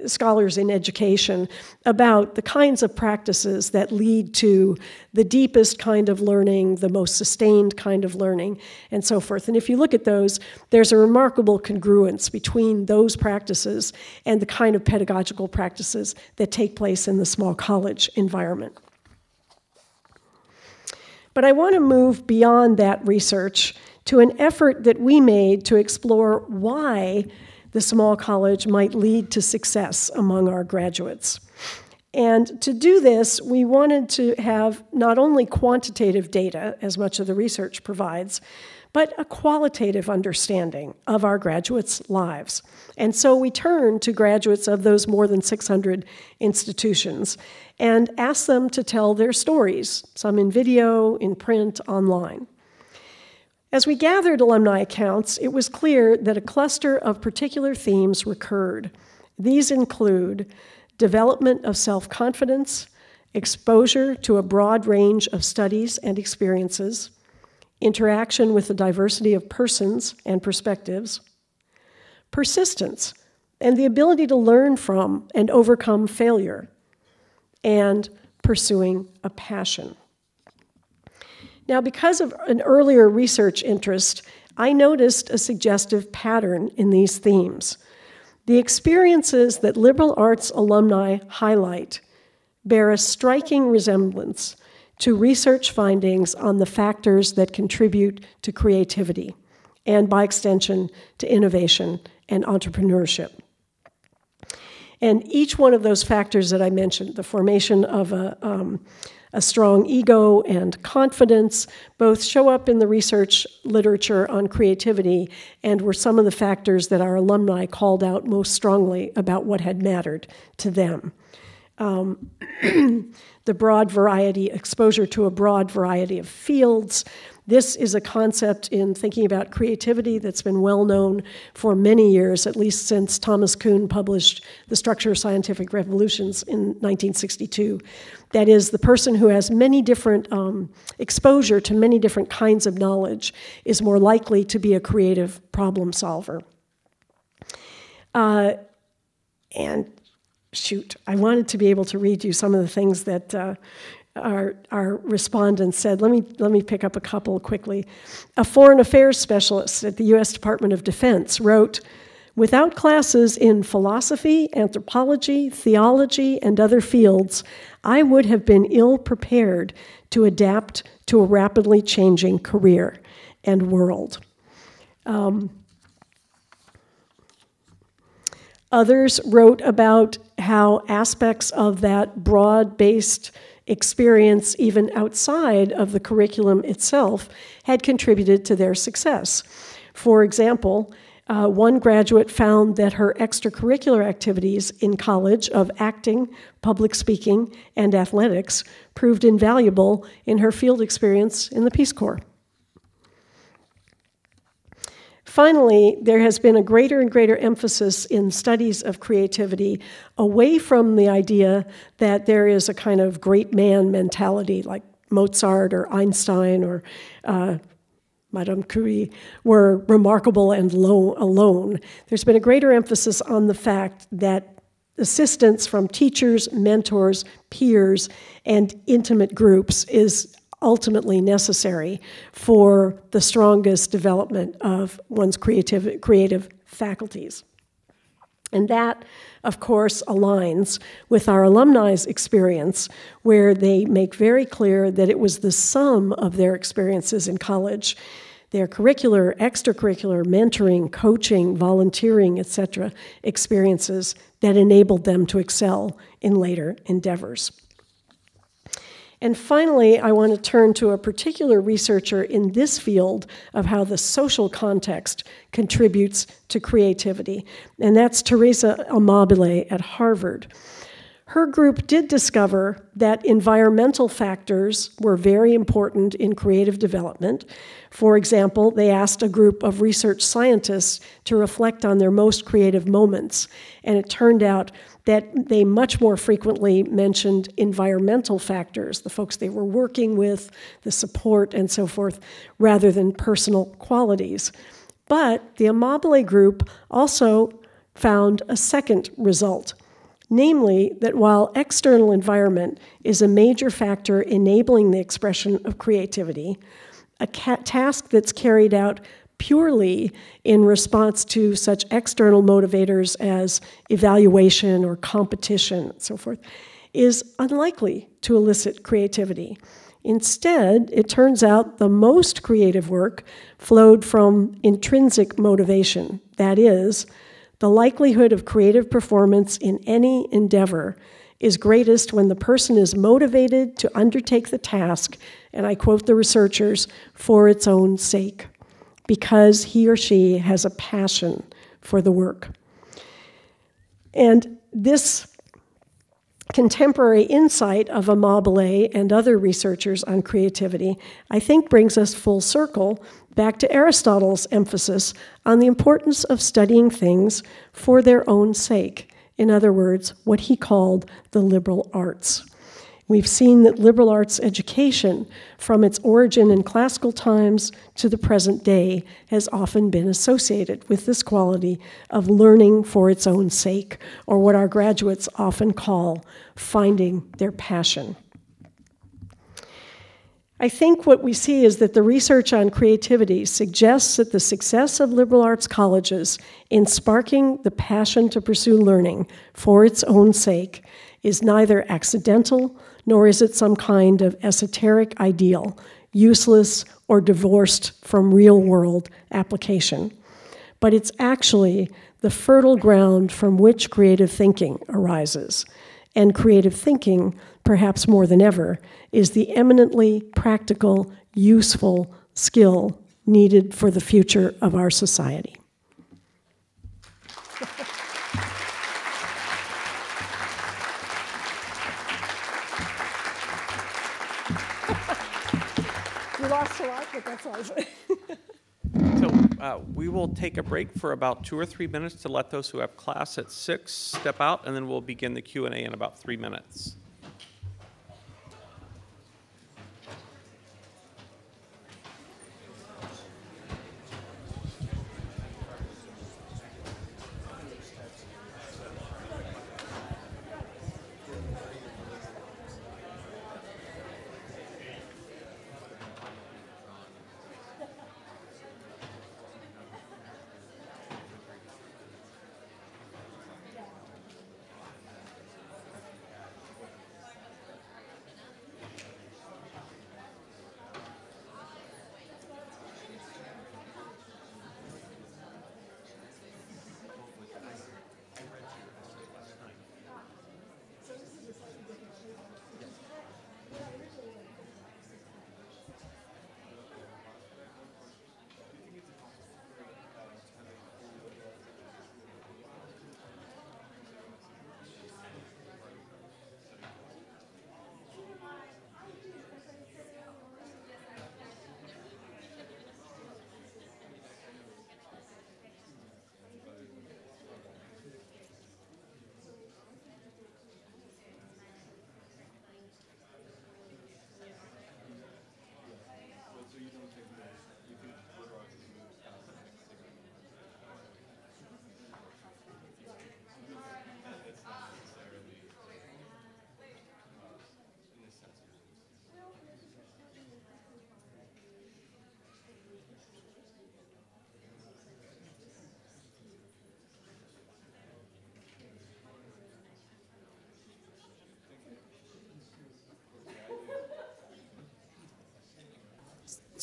scholars in education about the kinds of practices that lead to the deepest kind of learning, the most sustained kind of learning, and so forth. And if you look at those, there's a remarkable congruence between those practices and the kind of pedagogical practices that take place in the small college environment. But I want to move beyond that research to an effort that we made to explore why the small college might lead to success among our graduates. And to do this, we wanted to have not only quantitative data, as much of the research provides, but a qualitative understanding of our graduates' lives. And so we turned to graduates of those more than 600 institutions and asked them to tell their stories, some in video, in print, online. As we gathered alumni accounts, it was clear that a cluster of particular themes recurred. These include development of self-confidence, exposure to a broad range of studies and experiences, interaction with a diversity of persons and perspectives, persistence, and the ability to learn from and overcome failure, and pursuing a passion. Now, because of an earlier research interest, I noticed a suggestive pattern in these themes. The experiences that liberal arts alumni highlight bear a striking resemblance to research findings on the factors that contribute to creativity, and by extension, to innovation and entrepreneurship. And each one of those factors that I mentioned, the formation of a strong ego and confidence, both show up in the research literature on creativity and were some of the factors that our alumni called out most strongly about what had mattered to them. The broad variety, exposure to a broad variety of fields. This is a concept in thinking about creativity that's been well known for many years, at least since Thomas Kuhn published The Structure of Scientific Revolutions in 1962. That is, the person who has many different exposure to many different kinds of knowledge is more likely to be a creative problem solver. And shoot, I wanted to be able to read you some of the things that our respondents said. Let me pick up a couple quickly. A foreign affairs specialist at the U.S. Department of Defense wrote, "Without classes in philosophy, anthropology, theology, and other fields, I would have been ill prepared to adapt to a rapidly changing career and world." Others wrote about how aspects of that broad-based experience, even outside of the curriculum itself, had contributed to their success. For example, one graduate found that her extracurricular activities in college of acting, public speaking, and athletics proved invaluable in her field experience in the Peace Corps. Finally, there has been a greater and greater emphasis in studies of creativity away from the idea that there is a kind of great man mentality like Mozart or Einstein or Madame Curie were remarkable and alone. There's been a greater emphasis on the fact that assistance from teachers, mentors, peers, and intimate groups is ultimately necessary for the strongest development of one's creative faculties. And that, of course, aligns with our alumni's experience, where they make very clear that it was the sum of their experiences in college, their curricular, extracurricular, mentoring, coaching, volunteering, etc., experiences that enabled them to excel in later endeavors. And finally, I want to turn to a particular researcher in this field of how the social context contributes to creativity, and that's Teresa Amabile at Harvard. Her group did discover that environmental factors were very important in creative development. For example, they asked a group of research scientists to reflect on their most creative moments, and it turned out that they much more frequently mentioned environmental factors, the folks they were working with, the support, and so forth, rather than personal qualities. But the Amabile group also found a second result, namely that while external environment is a major factor enabling the expression of creativity, a task that's carried out purely in response to such external motivators as evaluation or competition and so forth, is unlikely to elicit creativity. Instead, it turns out the most creative work flowed from intrinsic motivation. That is, the likelihood of creative performance in any endeavor is greatest when the person is motivated to undertake the task, and I quote the researchers, for its own sake, because he or she has a passion for the work. And this contemporary insight of Amabile and other researchers on creativity, I think, brings us full circle back to Aristotle's emphasis on the importance of studying things for their own sake. In other words, what he called the liberal arts. We've seen that liberal arts education, from its origin in classical times to the present day, has often been associated with this quality of learning for its own sake, or what our graduates often call finding their passion. I think what we see is that the research on creativity suggests that the success of liberal arts colleges in sparking the passion to pursue learning for its own sake is neither accidental, nor is it some kind of esoteric ideal, useless or divorced from real-world application. But it's actually the fertile ground from which creative thinking arises. And creative thinking, perhaps more than ever, is the eminently practical, useful skill needed for the future of our society. We lost a lot, but that's awesome. So we will take a break for about 2 or 3 minutes to let those who have class at 6 step out, and then we'll begin the Q&A in about 3 minutes.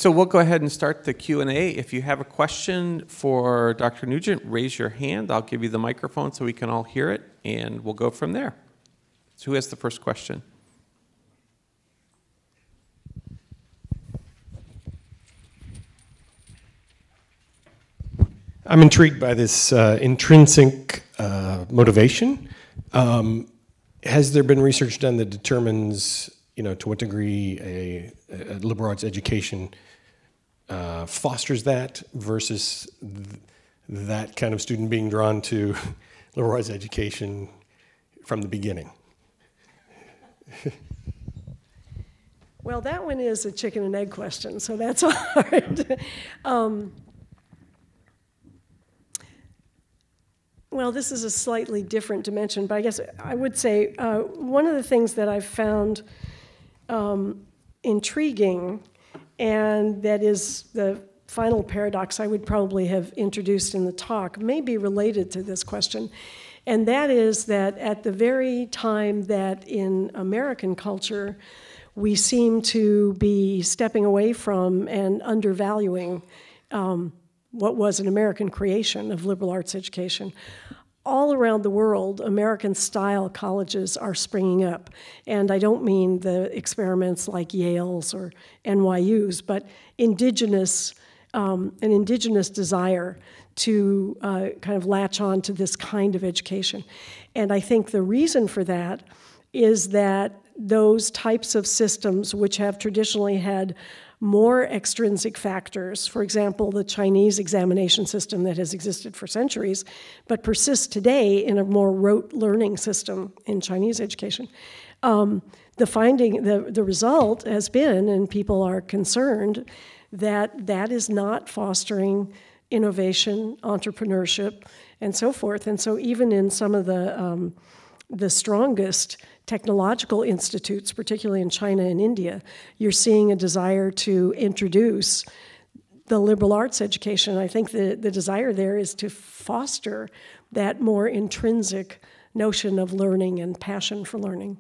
So we'll go ahead and start the Q&A. If you have a question for Dr. Nugent, raise your hand. I'll give you the microphone so we can all hear it, and we'll go from there. So who has the first question? I'm intrigued by this intrinsic motivation. Has there been research done that determines, to what degree a liberal arts education fosters that versus that kind of student being drawn to liberal arts education from the beginning? Well, that one is a chicken and egg question, so that's hard. Well, this is a slightly different dimension, but I guess I would say one of the things that I've found intriguing, and that is the final paradox I would probably have introduced in the talk, may be related to this question, and that is that at the very time that in American culture we seem to be stepping away from and undervaluing what was an American creation of liberal arts education. All around the world, American-style colleges are springing up. And I don't mean the experiments like Yale's or NYU's, but an indigenous desire to kind of latch on to this kind of education. And I think the reason for that is that those types of systems which have traditionally had more extrinsic factors, for example, the Chinese examination system that has existed for centuries, but persists today in a more rote learning system in Chinese education. The result has been, and people are concerned, that that is not fostering innovation, entrepreneurship, and so forth. And so even in some of the strongest technological institutes, particularly in China and India, you're seeing a desire to introduce the liberal arts education. I think the desire there is to foster that more intrinsic notion of learning and passion for learning.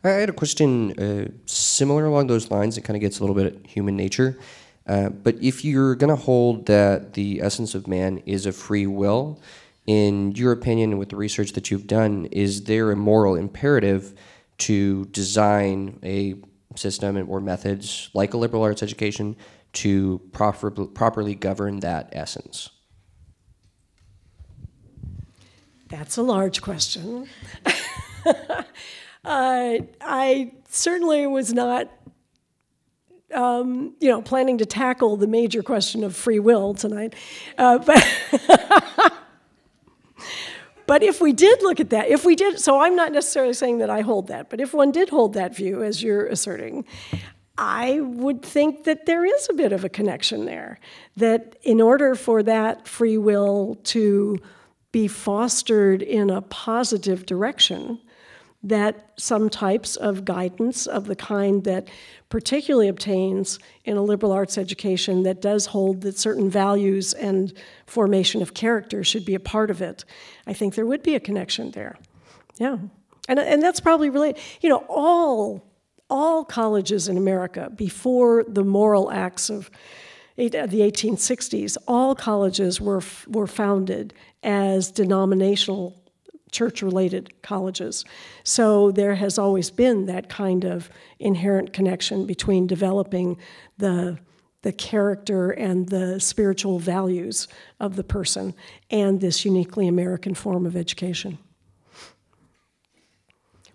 I had a question similar along those lines. It kind of gets a little bit at human nature. But if you're going to hold that the essence of man is a free will, in your opinion and with the research that you've done, is there a moral imperative to design a system or methods like a liberal arts education to properly govern that essence? That's a large question. I certainly was not planning to tackle the major question of free will tonight. But if we did look at that, so I'm not necessarily saying that I hold that, but if one did hold that view, as you're asserting, I would think that there is a bit of a connection there, that in order for that free will to be fostered in a positive direction, that some types of guidance of the kind that particularly obtains in a liberal arts education that does hold that certain values and formation of character should be a part of it. I think there would be a connection there. Yeah. And that's probably related. All colleges in America, before the moral acts of the 1860s, all colleges were founded as denominational church-related colleges. So there has always been that kind of inherent connection between developing the character and the spiritual values of the person and this uniquely American form of education.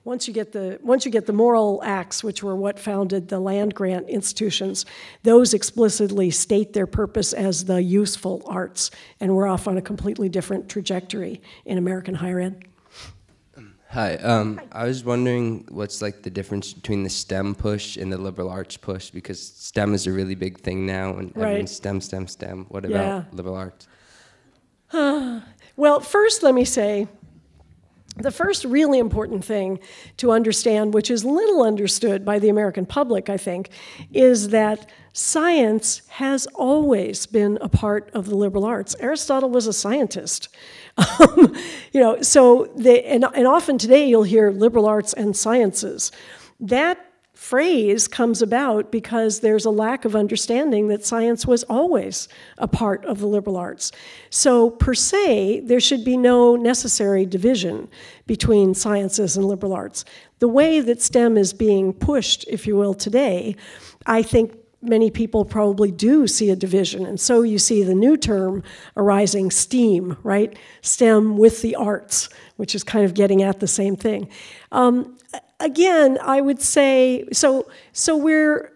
Once you get the moral acts, which were what founded the land-grant institutions, those explicitly state their purpose as the useful arts, and we're off on a completely different trajectory in American higher ed. Hi, I was wondering what's like the difference between the STEM push and the liberal arts push, because STEM is a really big thing now, and everyone's STEM, STEM, STEM. What about liberal arts? Well, first let me say The first really important thing to understand, which is little understood by the American public, I think, is that science has always been a part of the liberal arts. Aristotle was a scientist. And often today you'll hear liberal arts and sciences. That phrase comes about because there's a lack of understanding that science was always a part of the liberal arts. So per se, there should be no necessary division between sciences and liberal arts. The way that STEM is being pushed, if you will, today, I think many people probably do see a division. And so you see the new term arising, STEAM, right? STEM with the arts, which is kind of getting at the same thing. Again, I would say, so we're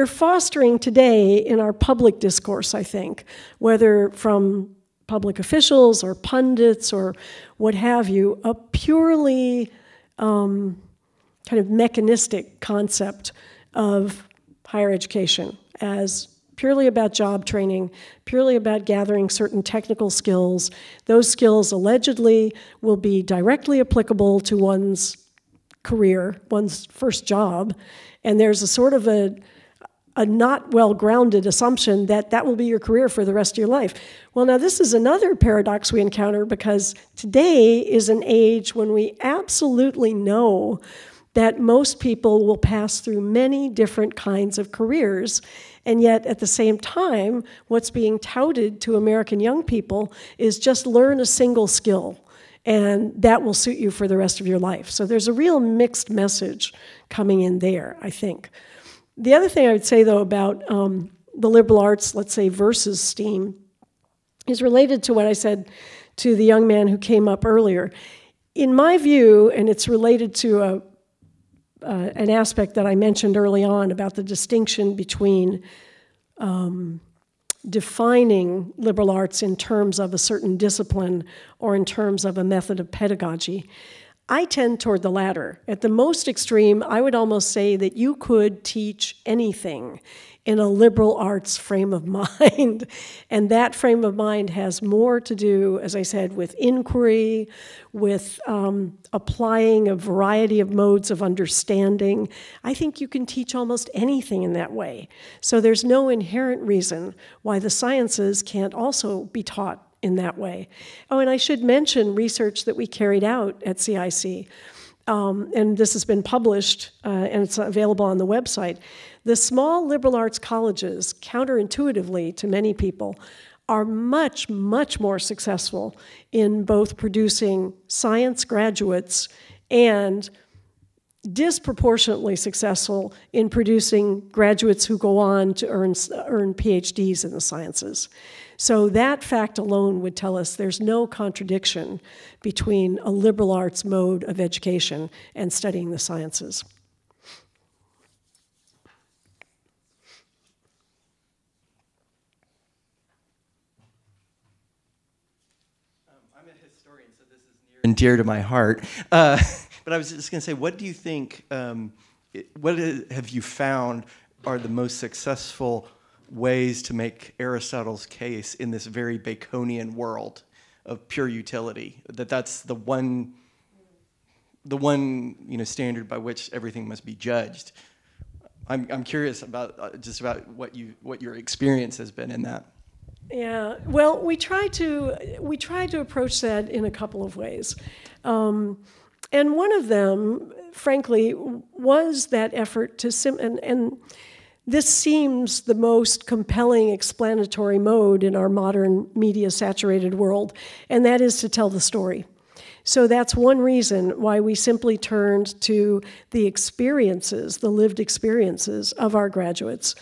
fostering today in our public discourse, I think, whether from public officials or pundits or what have you, a purely kind of mechanistic concept of higher education as purely about job training, purely about gathering certain technical skills. Those skills allegedly will be directly applicable to one's career, one's first job, and there's a sort of a not well-grounded assumption that that will be your career for the rest of your life. Well, now this is another paradox we encounter because today is an age when we absolutely know that most people will pass through many different kinds of careers, and yet at the same time, what's being touted to American young people is just learn a single skill, and that will suit you for the rest of your life. So there's a real mixed message coming in there, I think. The other thing I would say, though, about the liberal arts, let's say, versus STEAM, is related to what I said to the young man who came up earlier. In my view, and it's related to an aspect that I mentioned early on about the distinction between defining liberal arts in terms of a certain discipline or in terms of a method of pedagogy. I tend toward the latter. At the most extreme, I would almost say that you could teach anything in a liberal arts frame of mind. And that frame of mind has more to do, as I said, with inquiry, with applying a variety of modes of understanding. I think you can teach almost anything in that way. So there's no inherent reason why the sciences can't also be taught in that way. Oh, and I should mention research that we carried out at CIC. And this has been published, and it's available on the website. The small liberal arts colleges, counterintuitively to many people, are much, much more successful in both producing science graduates and disproportionately successful in producing graduates who go on to earn PhDs in the sciences. So that fact alone would tell us there's no contradiction between a liberal arts mode of education and studying the sciences. I'm a historian, so this is near and dear to my heart. But I was just going to say, what do you think, have you found are the most successful ways to make Aristotle's case in this very Baconian world of pure utility? That's the one standard by which everything must be judged. I'm curious about just about what your experience has been in that. Yeah, well, we try to approach that in a couple of ways. And one of them, frankly, was that effort to and this seems the most compelling explanatory mode in our modern media-saturated world, and that is to tell the story. So that's one reason why we simply turned to the experiences, the lived experiences of our graduates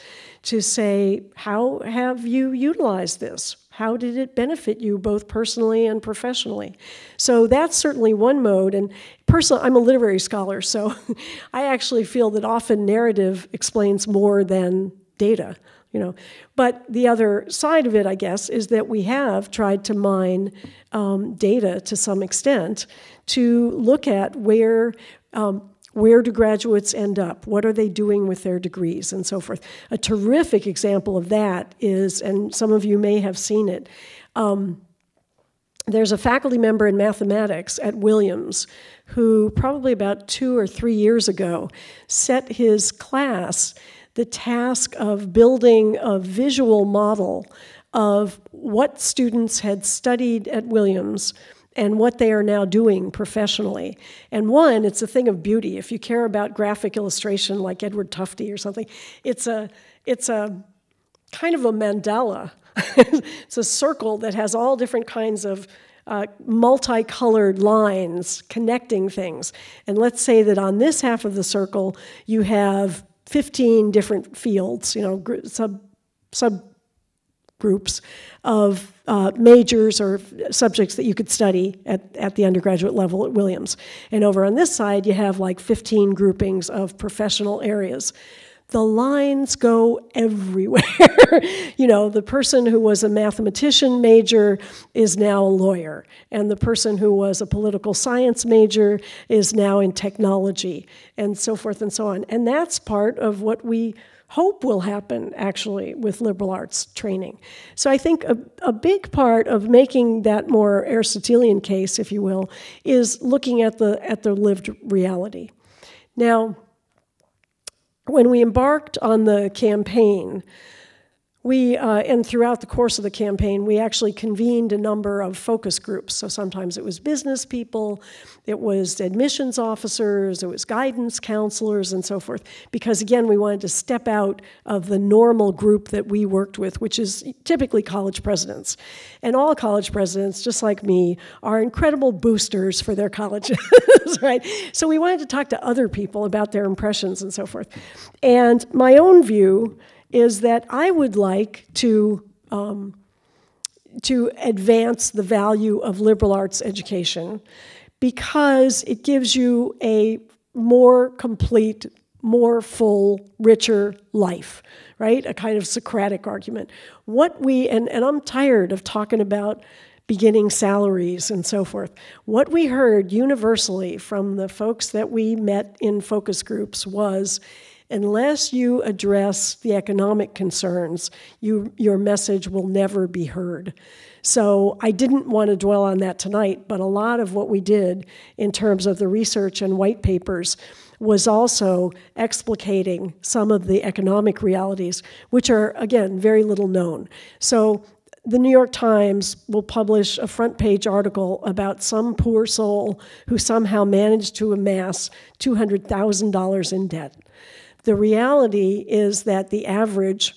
to say, how have you utilized this? How did it benefit you both personally and professionally? So that's certainly one mode. And personally, I'm a literary scholar, so I actually feel that often narrative explains more than data. But the other side of it, I guess, is that we have tried to mine data to some extent to look at where do graduates end up? What are they doing with their degrees and so forth? A terrific example of that is, and some of you may have seen it, there's a faculty member in mathematics at Williams who probably about 2 or 3 years ago set his class the task of building a visual model of what students had studied at Williams and what they are now doing professionally. And one, it's a thing of beauty. If you care about graphic illustration like Edward Tufte or something, it's a kind of a mandala. It's a circle that has all different kinds of multicolored lines connecting things. And let's say that on this half of the circle, you have 15 different fields, subgroups of majors or subjects that you could study at the undergraduate level at Williams. And over on this side, you have like 15 groupings of professional areas. The lines go everywhere. The person who was a mathematician major is now a lawyer, and the person who was a political science major is now in technology, and so forth and so on. And that's part of what we hope will happen, actually, with liberal arts training. So I think a big part of making that more Aristotelian case, if you will, is looking at the lived reality. Now, when we embarked on the campaign, and throughout the course of the campaign, we actually convened a number of focus groups. So sometimes it was business people, it was admissions officers, it was guidance counselors, and so forth. Because again, we wanted to step out of the normal group that we worked with, which is typically college presidents. And all college presidents, just like me, are incredible boosters for their colleges, right? So we wanted to talk to other people about their impressions and so forth. And my own view is that I would like to advance the value of liberal arts education because it gives you a more complete, more full, richer life, right? A kind of Socratic argument. And I'm tired of talking about beginning salaries and so forth. What we heard universally from the folks that we met in focus groups was, unless you address the economic concerns, your message will never be heard. So I didn't want to dwell on that tonight, but a lot of what we did in terms of the research and white papers was also explicating some of the economic realities, which are, again, very little known. So the New York Times will publish a front page article about some poor soul who somehow managed to amass $200,000 in debt. The reality is that the average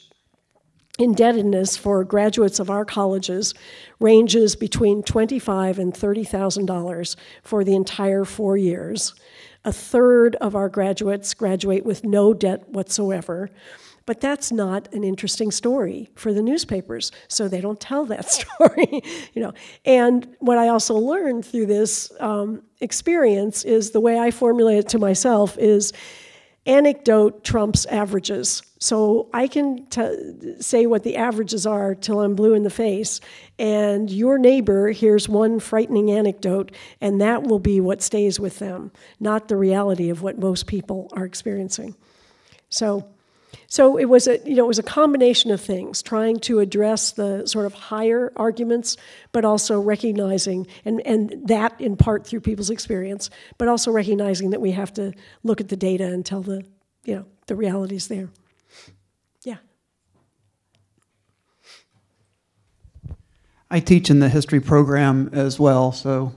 indebtedness for graduates of our colleges ranges between $25,000 and $30,000 for the entire 4 years. A third of our graduates graduate with no debt whatsoever. But that's not an interesting story for the newspapers, so they don't tell that story. And what I also learned through this experience is the way I formulate it to myself is anecdote trumps averages. So I can say what the averages are till I'm blue in the face, and your neighbor hears one frightening anecdote, and that will be what stays with them, not the reality of what most people are experiencing. So it was a combination of things, trying to address the sort of higher arguments, but also recognizing, and that in part through people's experience, but also recognizing that we have to look at the data and tell the realities there. Yeah. I teach in the history program as well, so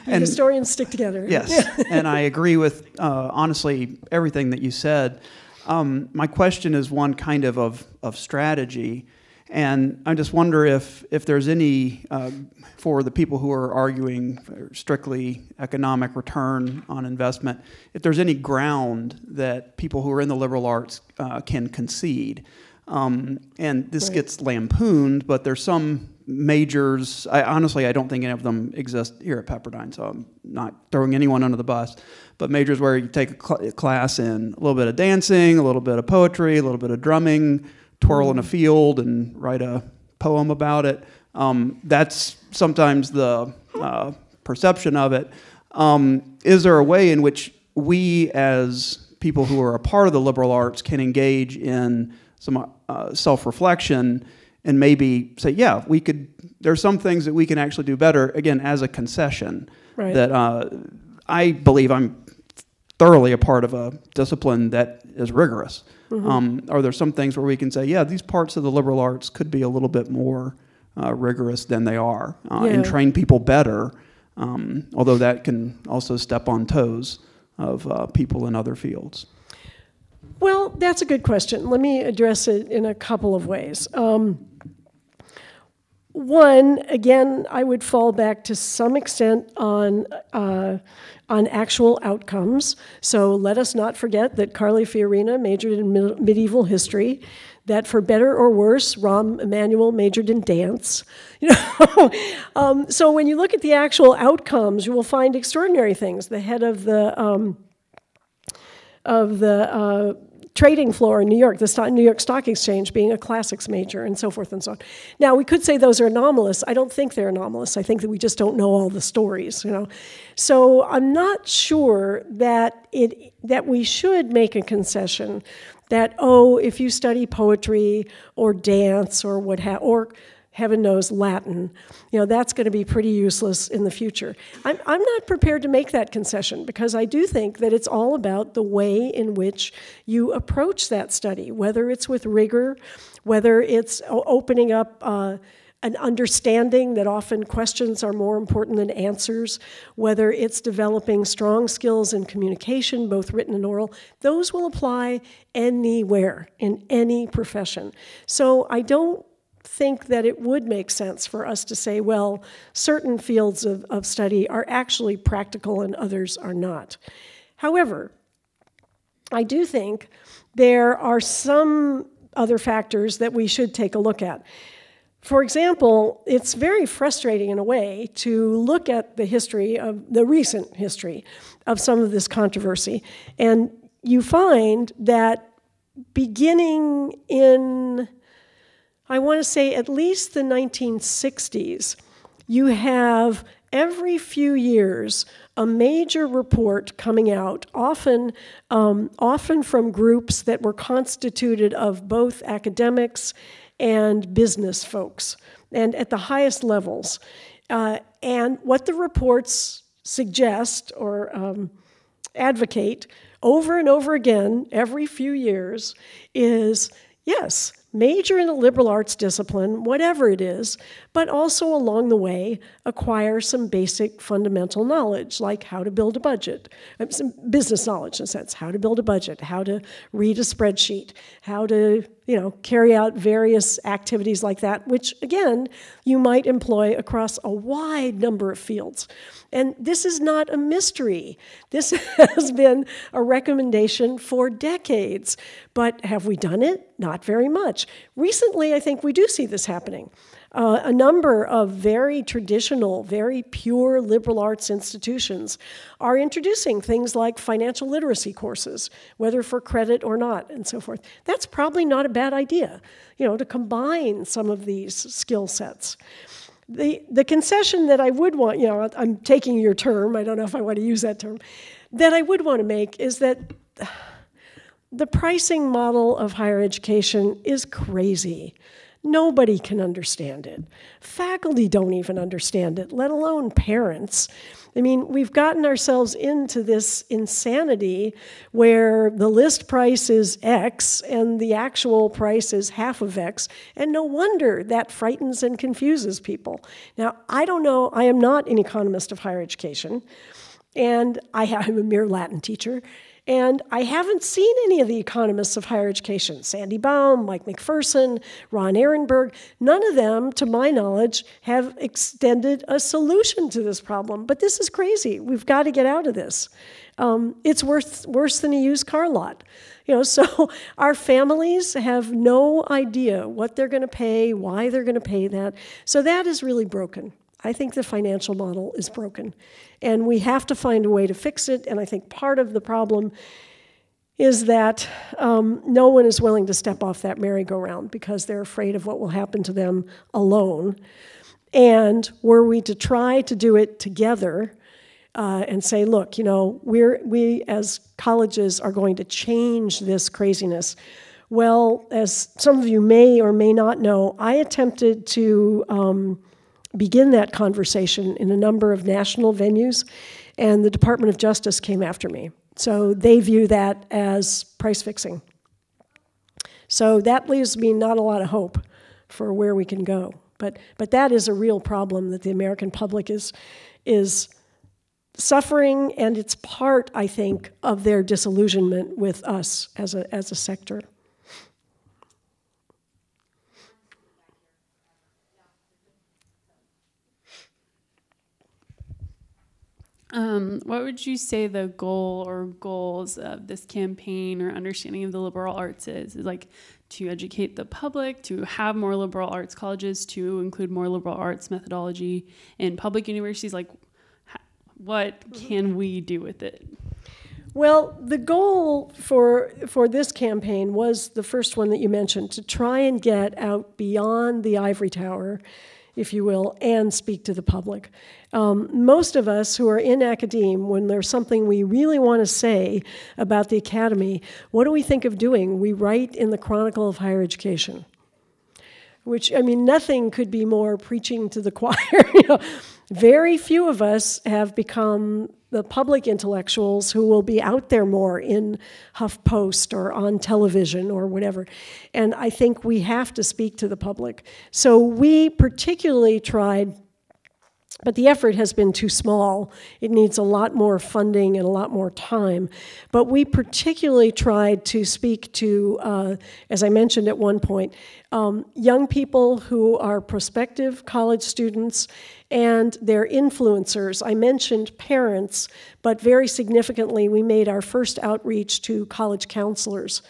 and historians stick together. Yes, and I agree with honestly everything that you said. My question is one kind of strategy, and I just wonder if there's any, for the people who are arguing strictly economic return on investment, if there's any ground that people who are in the liberal arts can concede. And this gets lampooned, but there's some majors, honestly, I don't think any of them exist here at Pepperdine, so I'm not throwing anyone under the bus, but majors where you take a class in a little bit of dancing, a little bit of poetry, a little bit of drumming, twirl in a field and write a poem about it. That's sometimes the perception of it. Is there a way in which we as people who are a part of the liberal arts can engage in some self-reflection and maybe say, yeah, we could. There's some things that we can actually do better. Again, as a concession, Right. that I believe I'm thoroughly a part of a discipline that is rigorous. Are there some things where we can say, yeah, these parts of the liberal arts could be a little bit more rigorous than they are, and train people better, although that can also step on toes of people in other fields? Well, that's a good question. Let me address it in a couple of ways. One, again, I would fall back to some extent on actual outcomes. So let us not forget that Carly Fiorina majored in medieval history, that for better or worse, Rahm Emanuel majored in dance. So when you look at the actual outcomes, you will find extraordinary things. The head of the trading floor in New York, the New York Stock Exchange, being a classics major, and so forth and so on. Now, we could say those are anomalous. I don't think they're anomalous. I think that we just don't know all the stories, So I'm not sure that we should make a concession that, if you study poetry or dance or or heaven knows Latin, that's going to be pretty useless in the future. I'm not prepared to make that concession, because I do think that it's all about the way in which you approach that study, whether it's with rigor, whether it's opening up an understanding that often questions are more important than answers, whether it's developing strong skills in communication, both written and oral. Those will apply anywhere, in any profession. So I don't think that it would make sense for us to say, well, certain fields of study are actually practical and others are not. However, I do think there are some other factors that we should take a look at. For example, it's very frustrating in a way to look at the recent history of some of this controversy, and you find that beginning in, I want to say, at least the 1960s, you have every few years a major report coming out, often from groups that were constituted of both academics and business folks, and at the highest levels. And what the reports suggest or advocate over and over again every few years is, yes, major in a liberal arts discipline, whatever it is, but also along the way acquire some basic fundamental knowledge, like how to build a budget, some business knowledge in a sense, how to build a budget, how to read a spreadsheet, how to carry out various activities like that, which again, you might employ across a wide number of fields. And this is not a mystery. This has been a recommendation for decades. But have we done it? Not very much. Recently, I think we do see this happening. A number of very traditional, very pure liberal arts institutions are introducing things like financial literacy courses, whether for credit or not, and so forth. That's probably not a bad idea, to combine some of these skill sets. The concession that I would want, I'm taking your term, I don't know if I want to use that term, that I would want to make is that the pricing model of higher education is crazy. Nobody can understand it. Faculty don't even understand it, let alone parents. I mean, we've gotten ourselves into this insanity where the list price is X and the actual price is half of X, and no wonder that frightens and confuses people. Now, I don't know, I am not an economist of higher education, and I'm a mere Latin teacher, and I haven't seen any of the economists of higher education, Sandy Baum, Mike McPherson, Ron Ehrenberg. None of them, to my knowledge, have extended a solution to this problem. But this is crazy. We've got to get out of this. It's worse than a used car lot. So our families have no idea what they're going to pay, why they're going to pay that. So that is really broken. I think the financial model is broken, and we have to find a way to fix it, and I think part of the problem is that no one is willing to step off that merry-go-round because they're afraid of what will happen to them alone. And were we to try to do it together and say, look, we as colleges are going to change this craziness, Well, as some of you may or may not know, I attempted to begin that conversation in a number of national venues, and the Department of Justice came after me. So they view that as price fixing. So that leaves me not a lot of hope for where we can go. But that is a real problem that the American public is suffering, and it's part, I think, of their disillusionment with us as a sector. What would you say the goal or goals of this campaign or understanding of the liberal arts is? Is like to educate the public, to have more liberal arts colleges, to include more liberal arts methodology in public universities? Like, what can we do with it? Well, the goal for this campaign was the first one that you mentioned, to try and get out beyond the ivory tower, if you will, and speak to the public. Most of us who are in academe, when there's something we really want to say about the academy, what do we think of doing? We write in the Chronicle of Higher Education, which, I mean, nothing could be more preaching to the choir. Very few of us have become the public intellectuals who will be out there more in HuffPost or on television or whatever. And I think we have to speak to the public. So we particularly tried, but the effort has been too small. It needs a lot more funding and a lot more time. But we particularly tried to speak to, as I mentioned at one point, young people who are prospective college students and their influencers. I mentioned parents, but very significantly, we made our first outreach to college counselors,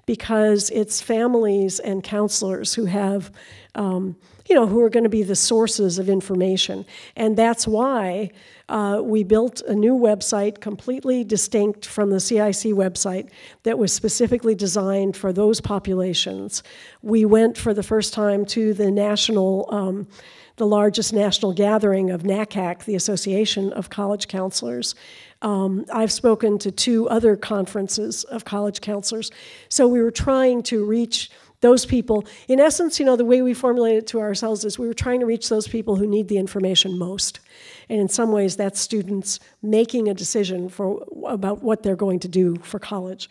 because it's families and counselors who have, who are going to be the sources of information. And that's why we built a new website completely distinct from the CIC website that was specifically designed for those populations. We went for the first time to the national, the largest national gathering of NACAC, the Association of College Counselors. I've spoken to 2 other conferences of college counselors. So we were trying to reach those people. In essence, the way we formulated it to ourselves is we were trying to reach those people who need the information most. And in some ways, that's students making a decision about what they're going to do for college.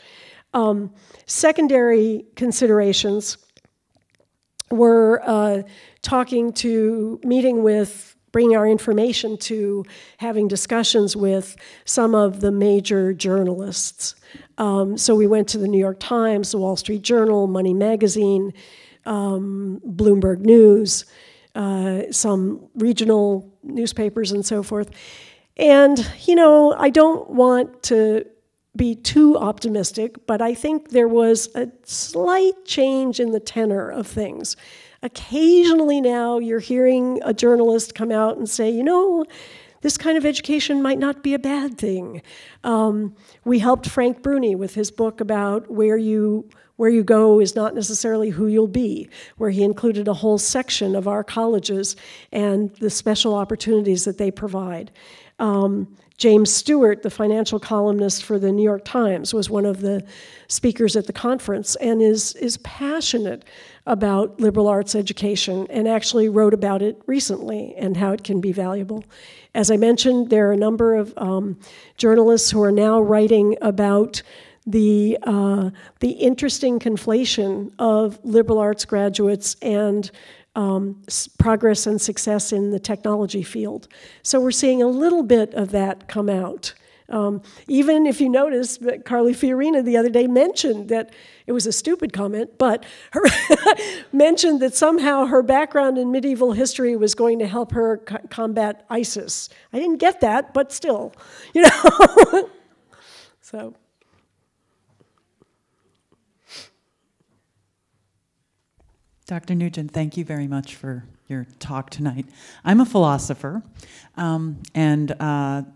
Secondary considerations were bringing our information to, having discussions with some of the major journalists. So we went to the New York Times, the Wall Street Journal, Money Magazine, Bloomberg News, some regional newspapers and so forth. And, I don't want to be too optimistic, but I think there was a slight change in the tenor of things. Occasionally now you're hearing a journalist come out and say, this kind of education might not be a bad thing. We helped Frank Bruni with his book about where you go is not necessarily who you'll be, where he included a whole section of our colleges and the special opportunities that they provide. James Stewart, the financial columnist for the New York Times, was one of the speakers at the conference and is passionate about liberal arts education and actually wrote about it recently and how it can be valuable. As I mentioned, there are a number of journalists who are now writing about the interesting conflation of liberal arts graduates and progress and success in the technology field. So we're seeing a little bit of that come out. Even if you notice, Carly Fiorina the other day mentioned that, it was a stupid comment, but her mentioned that somehow her background in medieval history was going to help her combat ISIS. I didn't get that, but still, So. Dr. Nugent, thank you very much for your talk tonight. I'm a philosopher and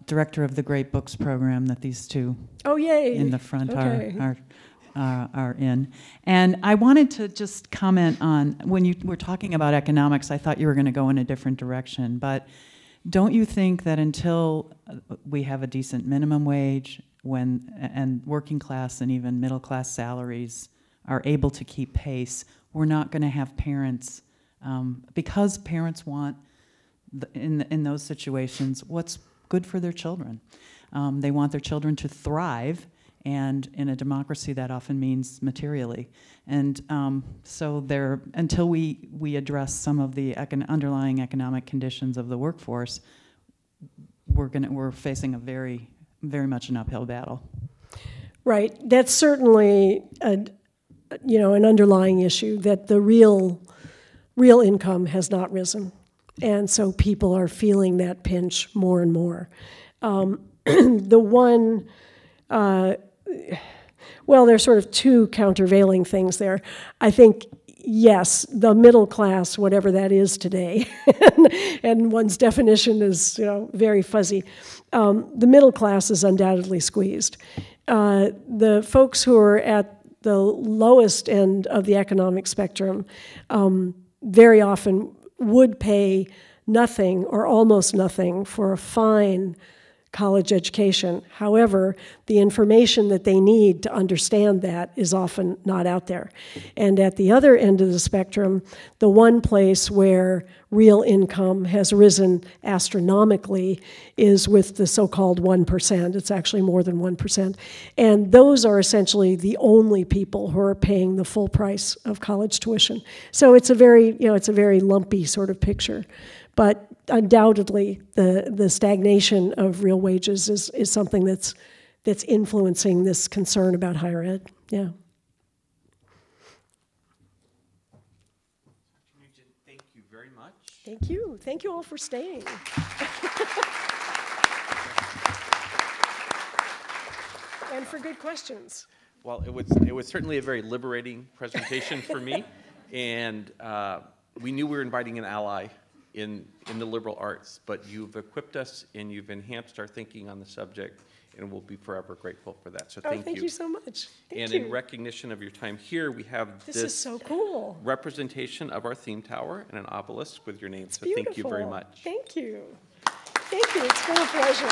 director of the Great Books program that these 2 in the front are in. And I wanted to just comment on, when you were talking about economics, I thought you were going to go in a different direction. But don't you think that until we have a decent minimum wage and working class and even middle class salaries are able to keep pace. We're not going to have parents, because parents want, in those situations, what's good for their children. They want their children to thrive, and in a democracy that often means materially. And so until we address some of the underlying economic conditions of the workforce, we're facing a very, very much an uphill battle. Right. That's certainly an underlying issue, that the real income has not risen. And so people are feeling that pinch more and more. There's sort of two countervailing things there. I think, yes, the middle class, whatever that is today, and one's definition is very fuzzy, the middle class is undoubtedly squeezed. The folks who are at the lowest end of the economic spectrum very often would pay nothing or almost nothing for a fine college education. However, the information that they need to understand that is often not out there. And at the other end of the spectrum, the one place where real income has risen astronomically is with the so-called 1%. It's actually more than 1%. And those are essentially the only people who are paying the full price of college tuition. So it's a very lumpy sort of picture. But undoubtedly, the stagnation of real wages is something that's influencing this concern about higher ed. Yeah. Nugent, thank you very much. Thank you. Thank you all for staying. And for good questions. Well, it was certainly a very liberating presentation for me, and we knew we were inviting an ally in the liberal arts, but you've equipped us and you've enhanced our thinking on the subject, and we'll be forever grateful for that. So thank you. Thank you so much. And in recognition of your time here, we have this is so cool representation of our theme tower and an obelisk with your name. It's so beautiful. Thank you very much. Thank you. Thank you. It's been a pleasure.